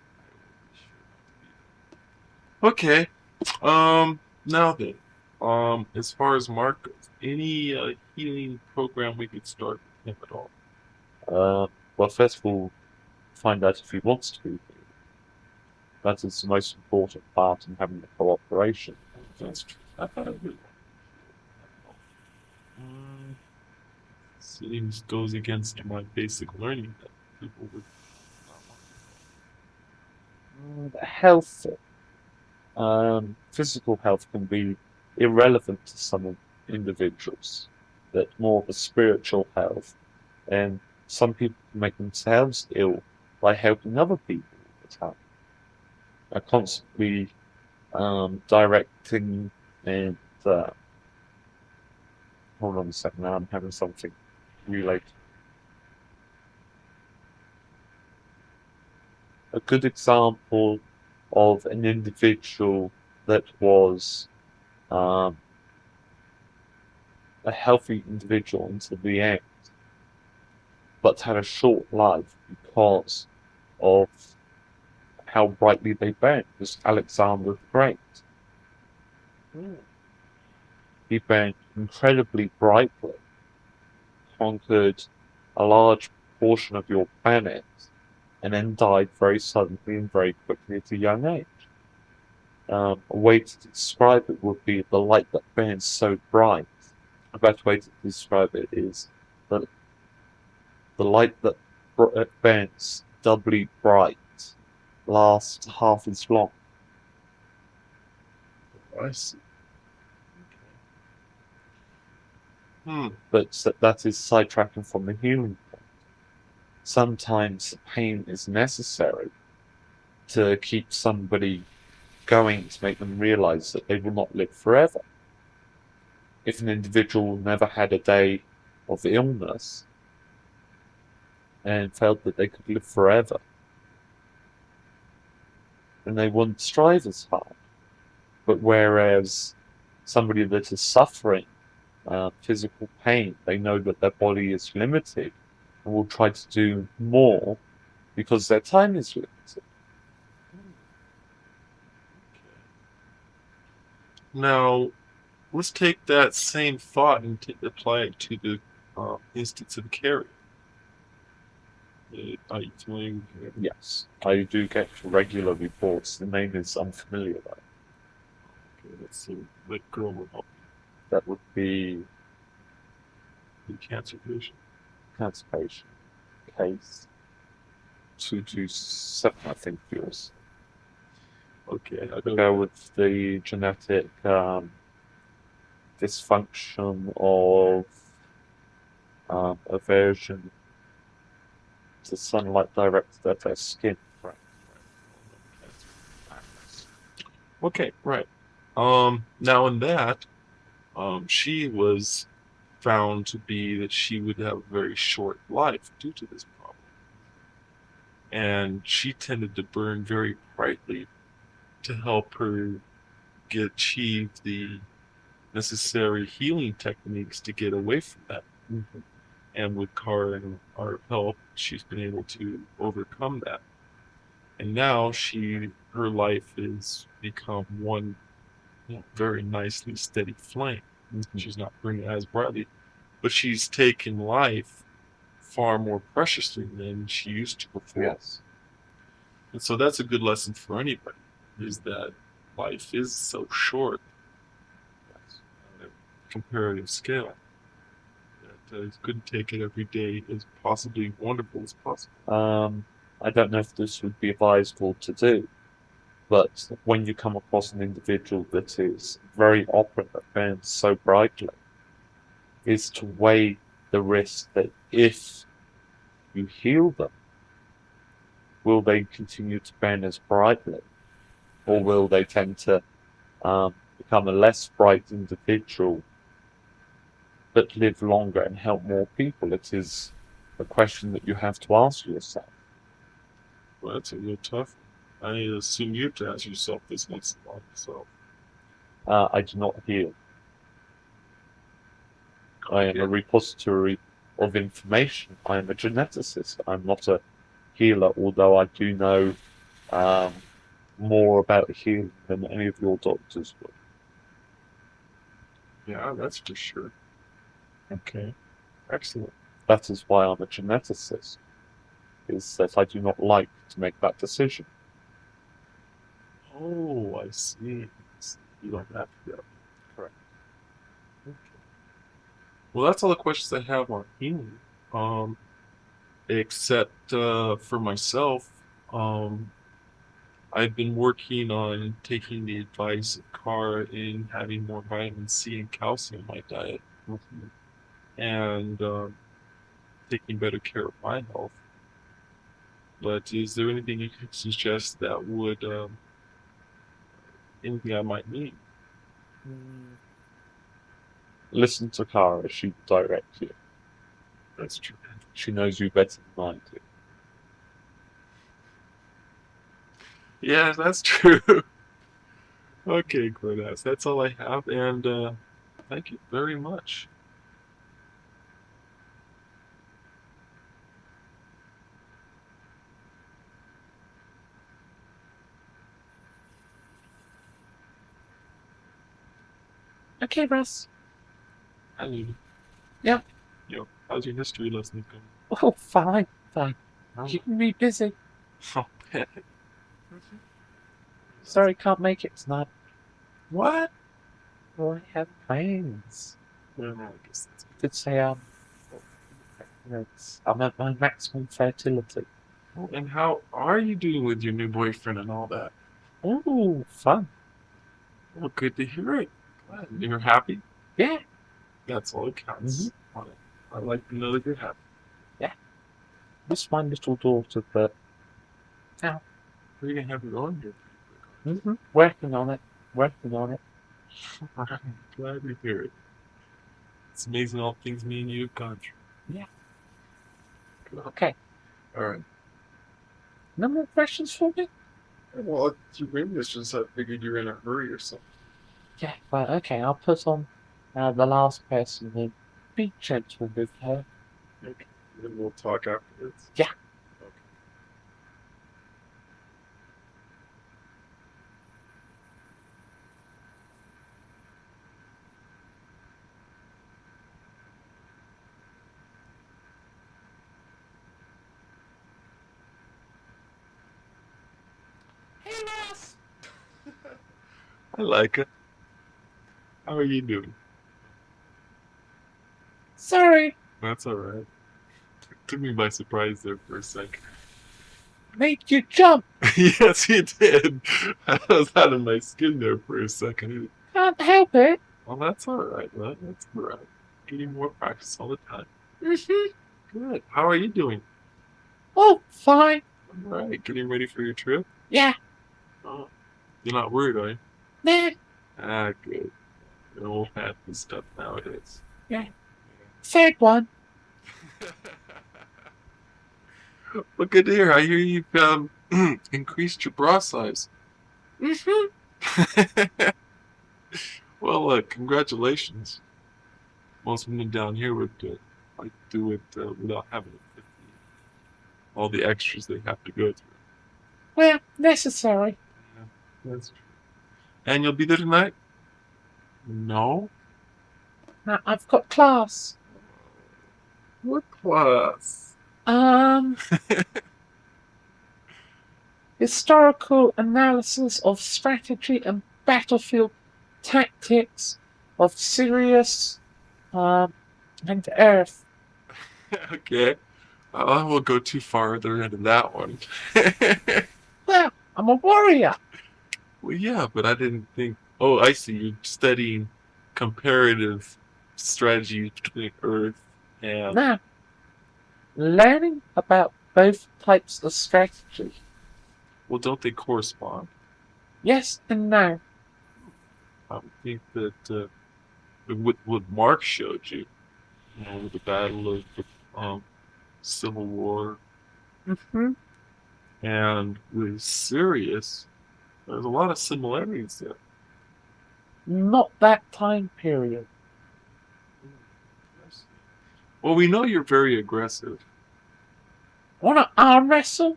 Okay. Now then, as far as Mark goes, any healing program we could start with him at all? Well, first of all, find out if he wants to be here. That is the most important part in having the cooperation. That's true. I thought it would. Seems goes against my basic learning that people would not want. Health, physical health can be irrelevant to some individuals. That more of a spiritual health, and some people can make themselves ill by helping other people all the time. Are constantly directing and hold on a second. Now I'm having something related. A good example of an individual that was a healthy individual until the end, but had a short life because of how brightly they burned, was Alexander the Great. He burned incredibly brightly, conquered a large portion of your planet, and then died very suddenly and very quickly at a young age. A way to describe it would be the light that burns so bright. A better way to describe it is that the light that burns doubly bright lasts half as long. I see. But that is sidetracking from the healing point. Sometimes pain is necessary to keep somebody going, to make them realize that they will not live forever. If an individual never had a day of illness and felt that they could live forever, then they wouldn't strive as hard. But whereas somebody that is suffering physical pain, they know that their body is limited and will try to do more because their time is limited. Now, let's take that same thought and apply it to the instance of Carrie. Are you familiar with her? Yes, I do get regular reports. The name is unfamiliar though. Okay, let's see what girl will help That would be the cancer patient. cancer patient case 227, I think yours. Okay, I'll go with the genetic dysfunction of aversion to sunlight directed at their skin. Okay, right. Now in that, she was found to be that she would have a very short life due to this problem. And she tended to burn very brightly to help her achieve the necessary healing techniques to get away from that. Mm-hmm. And with Kara and our help, she's been able to overcome that. And now her life has become one very nicely steady flame. She's not burning as brightly, but she's taken life far more preciously than she used to before. Yes. And so that's a good lesson for anybody, is that life is so short on a comparative scale that it's good to take it every day as possibly wonderful as possible. I don't know if this would be advisable to do, but when you come across an individual that is very opera that burns so brightly, is to weigh the risk that if you heal them, will they continue to burn as brightly, or will they tend to become a less bright individual but live longer and help more people? It is a question that you have to ask yourself. Well, that's a real tough one. I assume you have to ask yourself this once in a while. So I do not heal. I am a repository of information. I am a geneticist. I'm not a healer, although I do know more about healing than any of your doctors would. Yeah, that's for sure. Okay, excellent. That is why I'm a geneticist, is that I do not like to make that decision. Oh, I see. You don't have to go. Correct. Okay. Well, that's all the questions I have on healing. Except for myself, I've been working on taking the advice of Cara in having more vitamin C and calcium in my diet, and taking better care of my health. But is there anything you could suggest that would anything I might need? Listen to Cara, she will direct you. That's true. She knows you better than I do. Yeah, that's true. Okay, Glenaz, that's all I have, and thank you very much. Okay, Russ. I need. Yep. Yo, how's your history lesson going? Oh, fine. Keeping me busy. Oh, man. Sorry, can't make it tonight. What? Well, I have plans. Well, I guess that's Did say I'm at my maximum fertility. good. And how are you doing with your new boyfriend and all that? Ooh, fun. Well, good to hear it. Glad you're happy. Yeah. That's all that counts. I like to know that you're happy. Miss my little daughter, but Where are you gonna have your own here? working on it. I'm glad to hear it. It's amazing all the things me and you have gone through. Yeah. Good. Okay. All right. No more questions for me? Well, if you bring this, just I figured you were in a hurry or something. Yeah, well, okay, I'll put on the last person and be gentle with her. Okay. Then we'll talk afterwards. Yeah. Okay. Hey, Ross! I like it. How are you doing? Sorry, That's all right. Took me by surprise there for a second. made you jump. Yes, you did. I was out of my skin there for a second. Can't help it. Well, that's all right, man. That's all right. Getting more practice all the time. Good. How are you doing? Oh, fine. All right. Getting ready for your trip? Yeah. Oh, you're not worried, are you? Nah. Ah, good. It all happens stuff nowadays. Yeah. Third one. Well, good to hear. I hear you've increased your bra size. Well, congratulations. Most women down here would like do it without having to put all the extras they have to go through. Well, necessary. Yeah, that's true. And you'll be there tonight? No? Now, I've got class. What class? Um, historical analysis of strategy and battlefield tactics of Sirius, and Earth. Okay. I won't go too farther into that one. Well, I'm a warrior. Well, yeah, but I didn't think. Oh, I see. You're studying comparative strategy between Earth and. Now, learning about both types of strategy. Well, don't they correspond? Yes and no. I would think that with what Mark showed you, with the Battle of the Civil War Mm-hmm. and with Sirius, there's a lot of similarities there. Not that time period. Well, we know you're very aggressive. Wanna arm wrestle?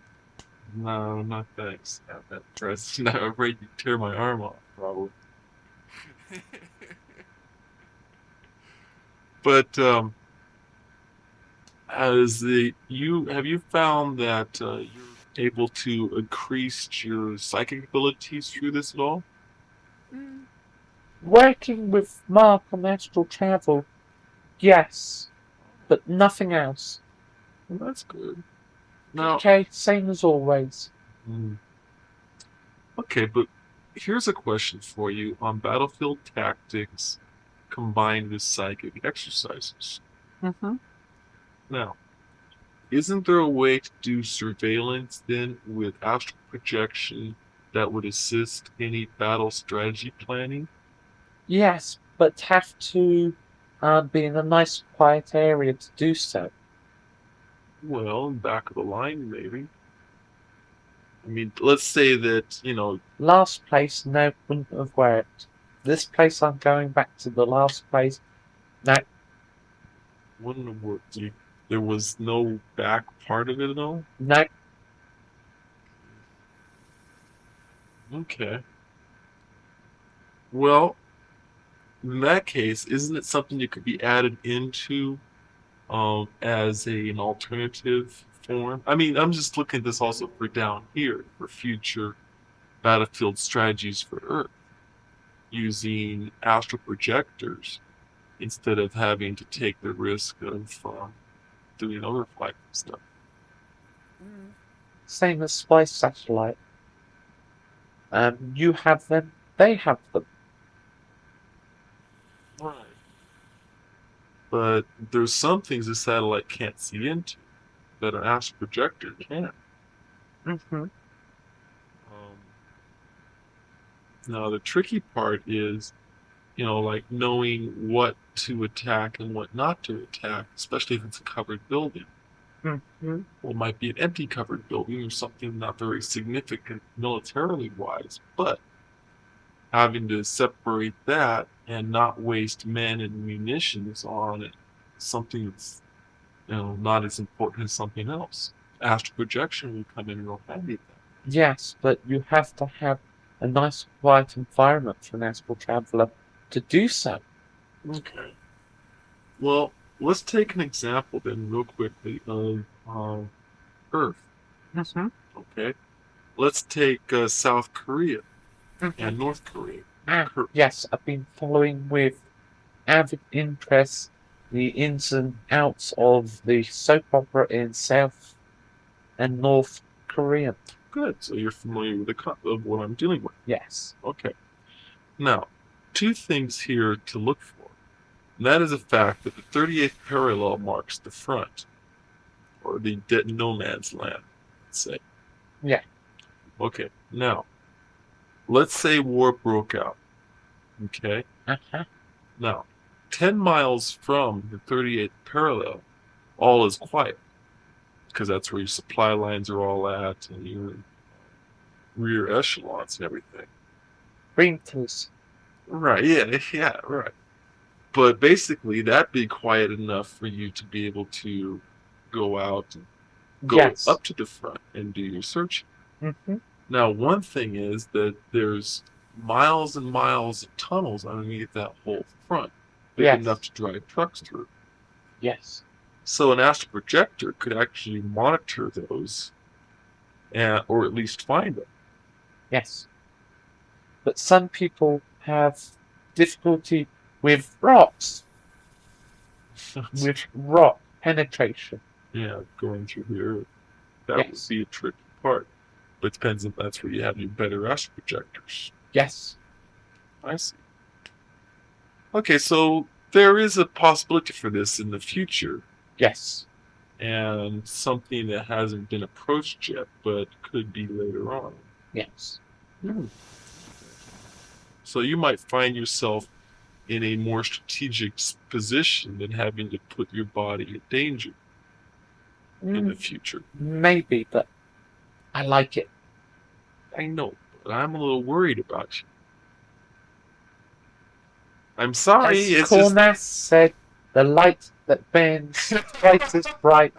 No, not thanks. Not that aggressive. I'm afraid you'd tear my arm off, probably. But have you found that you're able to increase your psychic abilities through this at all? Working with Mark on astral travel, yes, but nothing else. Well, that's good. Now, Okay, same as always. okay, but here's a question for you on battlefield tactics combined with psychic exercises. Mm-hmm. Now, isn't there a way to do surveillance then with astral projection that would assist any battle strategy planning? Yes, but have to be in a nice quiet area to do so. Well, back of the line, maybe. I mean, let's say that, Last place, no, wouldn't have worked. This place, I'm going back to the last place. No, wouldn't have worked. There was no back part of it at all? no. Okay. Well, in that case, isn't it something that could be added into as an alternative form? I mean, I'm just looking at this also for down here for future battlefield strategies for Earth, using astral projectors instead of having to take the risk of doing overflight and stuff. Same as Spice Satellite. You have them, they have them. Right. But there's some things a satellite can't see into that an astral projector can. Mm-hmm. Now the tricky part is, like knowing what to attack and what not to attack, especially if it's a covered building. Mm-hmm. Well, it might be an empty covered building or something not very significant militarily wise, but having to separate that and not waste men and munitions on something that's not as important as something else. Astral projection will come in real handy then. Yes, but you have to have a nice quiet environment for an astral traveler to do so. Okay. Well, let's take an example then, real quickly, of Earth. Mm-hmm. Okay. Let's take South Korea Mm-hmm. and North Korea. Yes, I've been following with avid interest the ins and outs of the soap opera in South and North Korea. Good. So you're familiar with of what I'm dealing with. Yes. Okay. Now, two things here to look for. And that is the fact that the 38th parallel marks the front, or the dead no man's land, let's say. Yeah. Okay. Now, let's say war broke out. Okay. Uh-huh. Now, 10 miles from the 38th parallel, all is quiet, because that's where your supply lines are all at, and your rear echelons and everything. Printers. Right, yeah, right. But basically, that'd be quiet enough for you to be able to go out and go Yes. up to the front and do your searching. Mm-hmm. Now, one thing is that there's miles and miles of tunnels underneath that whole front, big Yes. enough to drive trucks through. Yes. So an astral projector could actually monitor those, or at least find them. Yes. But some people have difficulty with rocks, with rock penetration. Yeah, going through here, that Yes. would be a tricky part. But it depends if that's where you have your better astral projectors. Yes. I see. Okay, so there is a possibility for this in the future, Yes. and something that hasn't been approached yet, but could be later on. Yes. So you might find yourself in a more strategic position than having to put your body in danger in the future. Maybe, but I like it. I know, but I'm a little worried about you. I'm sorry, As it's just... Cornas said, the light that burns twice as bright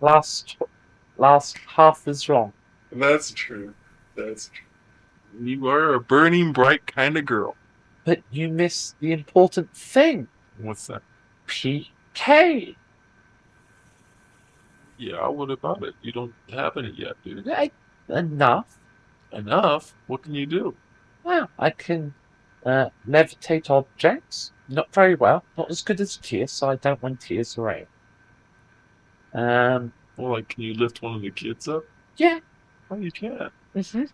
lasts half as long. That's true. That's true. You are a burning bright kind of girl. But you miss the important thing. What's that? PK. Yeah, what about it? You don't have any yet, dude. Enough. Enough? What can you do? Well, I can levitate objects. Not very well. Not as good as tears, so I don't want tears around. Well, like, can you lift one of the kids up? Yeah. Oh, you can. Mm-hmm.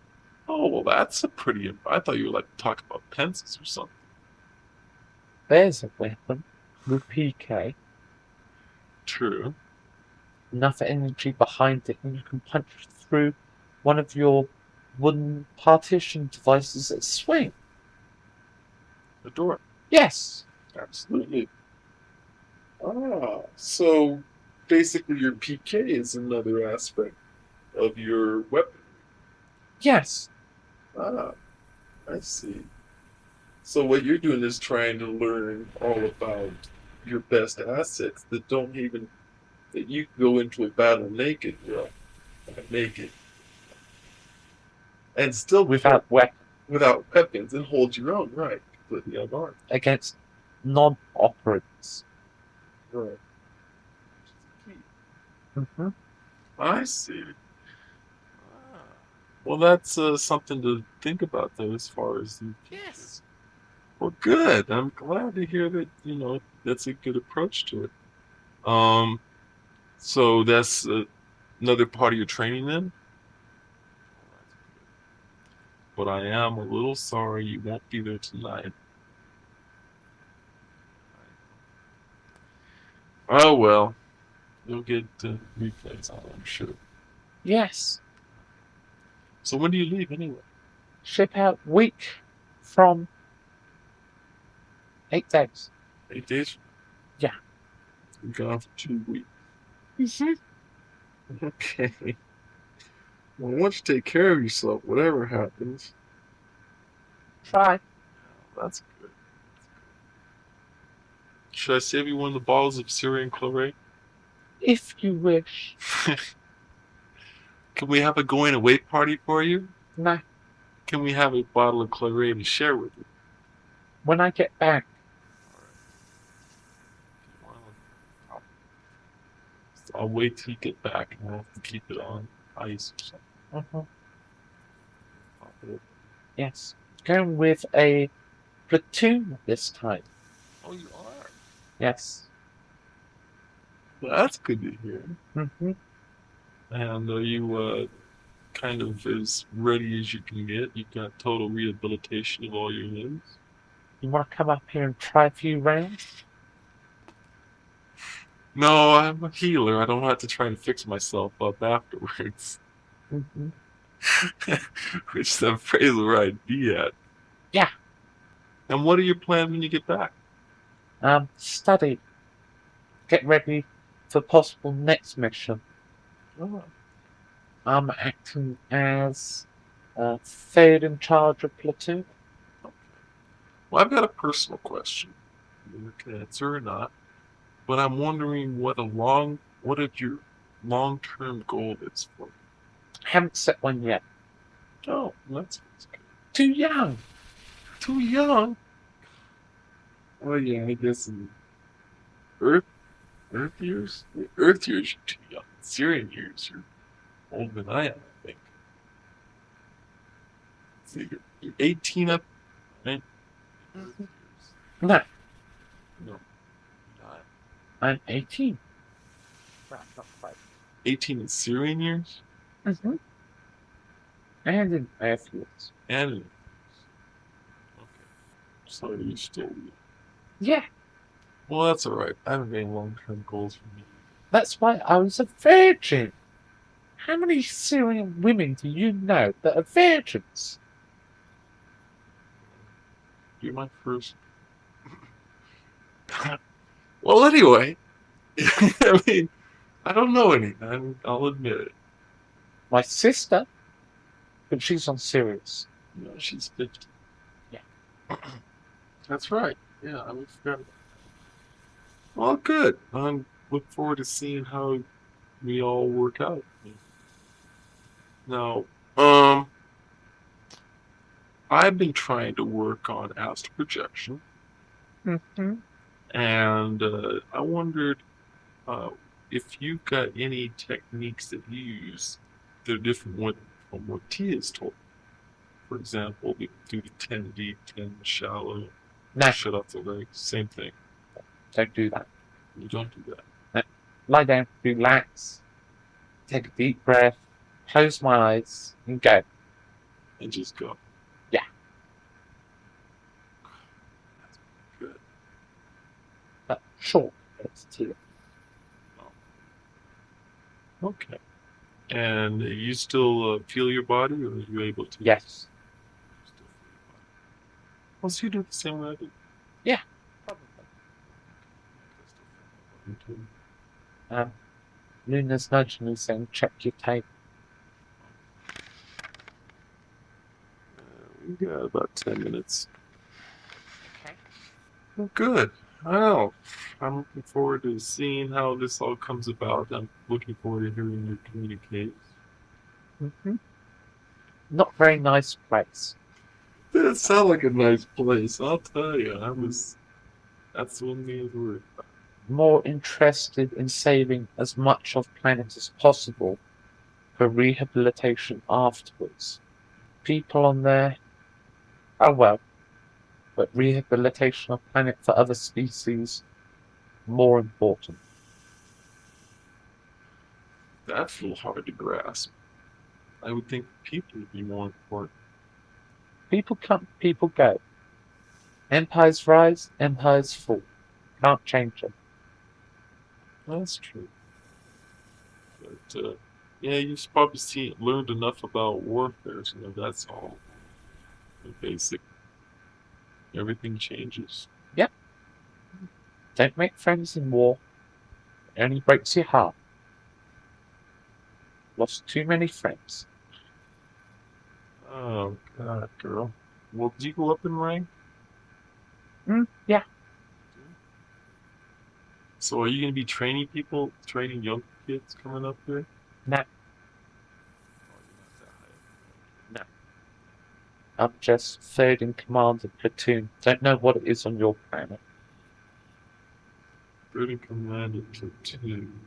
Oh, well, that's a pretty... I thought you were, like, talking about pencils or something. There's a weapon with PK. True. Enough energy behind it, and you can punch through one of your wooden partition devices that swing. The door. Yes. Absolutely. So basically your PK is another aspect of your weapon. Yes. I see. So what you're doing is trying to learn all about your best assets that you can go into a battle naked, and still Without weapons and hold your own, right? Completely unarmed. against non-operants. Right. Mm-hmm. I see. Well, that's something to think about, though, as far as the... Yes. Well, good. I'm glad to hear that, that's a good approach to it. So that's another part of your training then? But I am a little sorry you won't be there tonight. Oh, well. You'll get replays on it, I'm sure. Yes. So when do you leave anyway? Ship out week from 8 days. 8 days? Yeah. You're gone for 2 weeks. Mm-hmm. Okay. Well, why don't you take care of yourself, whatever happens. Try. That's good. Should I save you one of the bottles of Syrian chlorate? If you wish. Can we have a going away party for you? No. Can we have a bottle of chlorate and share with you? When I get back. I'll wait till you get back and I'll have to keep it on ice or something. Mm-hmm. Yes. Going with a platoon this time. Oh, you are? Yes. Well, that's good to hear. Mm-hmm. And are you kind of as ready as you can get? You've got total rehabilitation of all your limbs? You want to come up here and try a few rounds? No, I'm a healer. I don't have to try to fix myself up afterwards. Mm-hmm. Which I'm afraid is where I'd be at. Yeah. And what are your plans when you get back? Study. Get ready for possible next mission. Oh. I'm acting as third in charge of platoon. Okay. Well, I've got a personal question. You can answer or not. But I'm wondering what your long-term goal is for you. Haven't set one yet. Oh, that's good. Too young. Too young. Well, yeah, I guess in Earth years? Earth years, you're too young. Syrian years, you're older than I am, I think. So you're 18 up, right? Earth years. No, No, not. I'm 18. Well, not quite. 18 in Syrian years? Mm-hmm. And in Earth years. And in. Okay. So you're still. Yeah, Well, that's alright. I haven't made long term goals for me. that's why I was a virgin. How many Syrian women do you know that are virgins? You're my first. Well, anyway. I mean, I don't know any. I'll admit it. My sister, but she's on Sirius. No, she's 50. Yeah. That's right. Yeah, I would forget about that. Well, good. I look forward to seeing how we all work out. Now, I've been trying to work on astral projection, Mm-hmm. and I wondered if you've got any techniques that you use that are different from what Tia has told me. For example, we do the 10 deep, 10 shallow, No, shut off the legs, same thing. don't do that. You don't do that. Lie down, relax, take a deep breath, close my eyes, and go. And just go. Yeah. That's good. But short, it's Tia. Okay. And you still feel your body, or are you able to? Yes. Still feel your body. Well, so you do it the same way I do. Yeah. Probably. I still feel my body too. Luna's nudging me saying, check your tape. We got about 10 minutes. Okay. Well, good. Well, I'm looking forward to seeing how this all comes about. I'm looking forward to hearing you communicate. Mm-hmm. Not very nice place. It sounds like a nice place. I'll tell you. That's one thing I was worried about. More interested in saving as much of planet as possible for rehabilitation afterwards. People on there, oh well, but rehabilitation of planet for other species, more important. That's a little hard to grasp. I would think people would be more important. People come, people go. Empires rise, empires fall. Can't change them. That's true. But yeah, you've probably learned enough about warfare, so that's all. The basic. Everything changes. Yep. Don't make friends in war. It only breaks your heart. Lost too many friends. Oh God, girl. Well, did you go up in rank? Yeah. So are you going to be training young kids coming up here? No. Oh, you're not that high up. No. I'm just third in command of platoon. Don't know what it is on your planet. Third in command of platoon.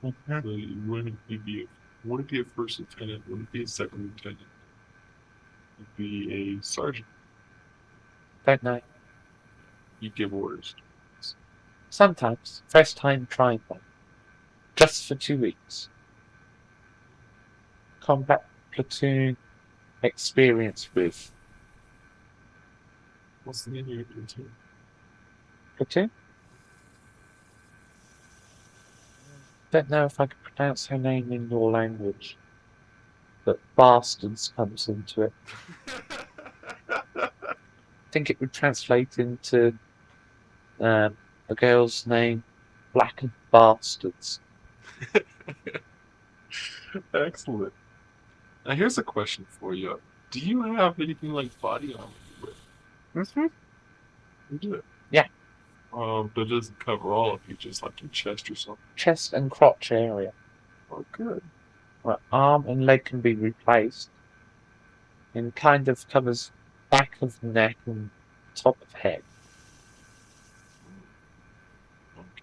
Mm-hmm. So you wouldn't be a first lieutenant, wouldn't be a second lieutenant. You'd be a sergeant. Don't know. You give orders. Sometimes. First time trying one. Just for 2 weeks. Combat platoon experience with What's the name of your platoon? platoon. Don't know if I can pronounce her name in your language, but bastards comes into it. I think it would translate into a girl's name, Blackened Bastards. Excellent. Now here's a question for you. Do you have anything like body armor you wear? Mm-hmm. You do. Yeah. But it doesn't cover all of you, just like your chest or something. Chest and crotch area. Oh, good. Well, arm and leg can be replaced. and kind of covers back of the neck and top of head. Okay.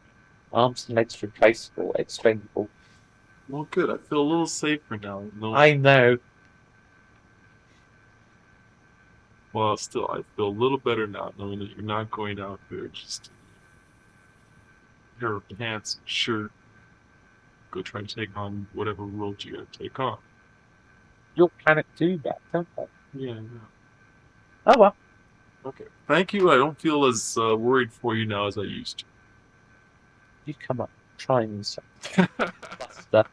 Arms and legs replaceable, expendable. Well, good. I feel a little safer now. No, I know. well, still, I feel a little better now knowing that you're not going out there just in a pair of pants and shirt. Go try and take on whatever world you gotta take on. Your planet do that, don't they? Yeah, yeah. Oh well. Okay. Thank you. I don't feel as worried for you now as I used You come up, try me something. to. Buster.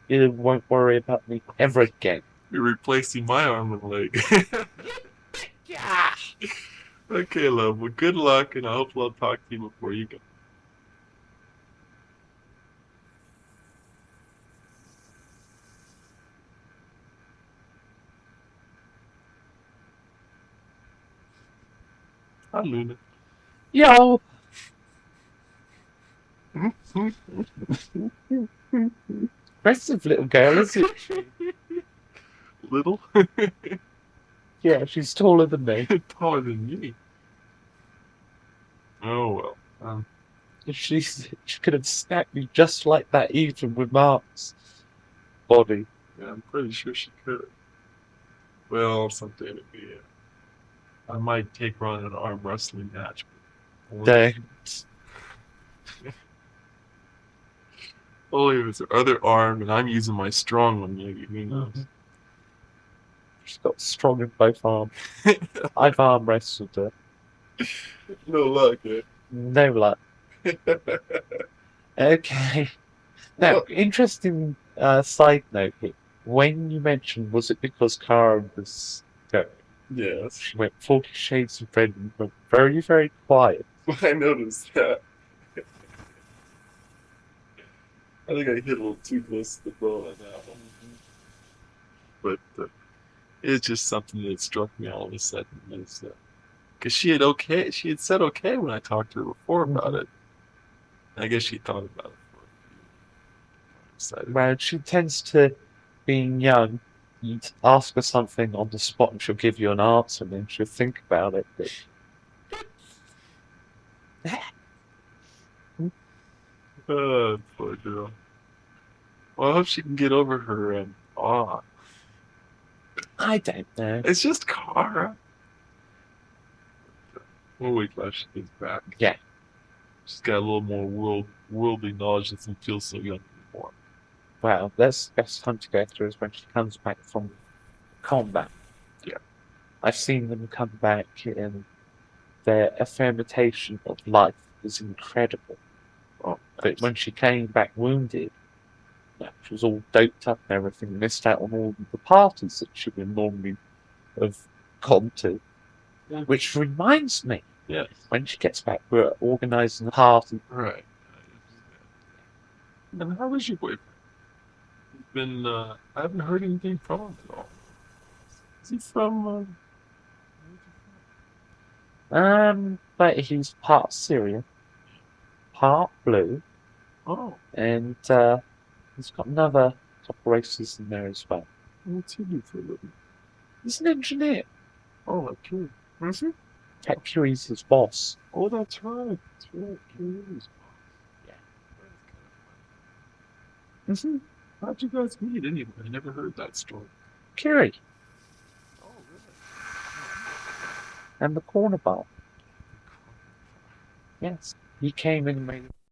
You won't worry about me ever again. You're replacing my arm and leg. Yeah. Okay, love. Well, good luck, and I hope I'll talk to you before you go. Hi, Luna. Yo. Impressive little girl, isn't she? Little? Yeah, she's taller than me. Taller than me. Oh, well. She could have snapped me just like that, even with Mark's body. Yeah, I'm pretty sure she could have. Well, someday it'd be I might take her on an arm wrestling match. Don't. Only if it's her other arm and I'm using my strong one, maybe. Who knows? She's got strong in both arms. I've arm wrestled her. No luck, eh? No luck. Okay. Now, Well- interesting side note here. When you mentioned, was it because Cara was going? Yes. She went 40 Shades of Red and went very, very quiet. I noticed that. I think I hit a little too close to the bone on that one. But it's just something that struck me all of a sudden. Because she had said okay when I talked to her before about it. I guess she thought about it for a few. Well, she tends to, being young, you ask her something on the spot and she'll give you an answer and then she'll think about it. But... Poor girl. Well, I hope she can get over her awe. I don't know. It's just Cara. We'll wait till she gets back. Yeah. She's got a little more worldly knowledge, doesn't feel so young anymore. Well, that's the best time to go through is when she comes back from combat. Yeah. I've seen them come back and their affirmation of life is incredible. Oh, But when she came back wounded, she was all doped up and everything, missed out on all the parties that she would normally have gone to. Yeah. Which reminds me, yes. when she gets back, we're organising a party. Right. And how is your boyfriend? He's been, I haven't heard anything from him at all. Is he from, But he's part Syrian, part blue, Oh, and he's got another couple races in there as well. what's he do for a living? He's an engineer. Oh, like Curie. Is he? Cat Curie's his boss. Oh, that's right. That's right. Curie's. Yeah. That's kind of fun. How'd you guys meet anyway? I never heard that story. Curie Oh, really? and the corner bar. Yes. He came and made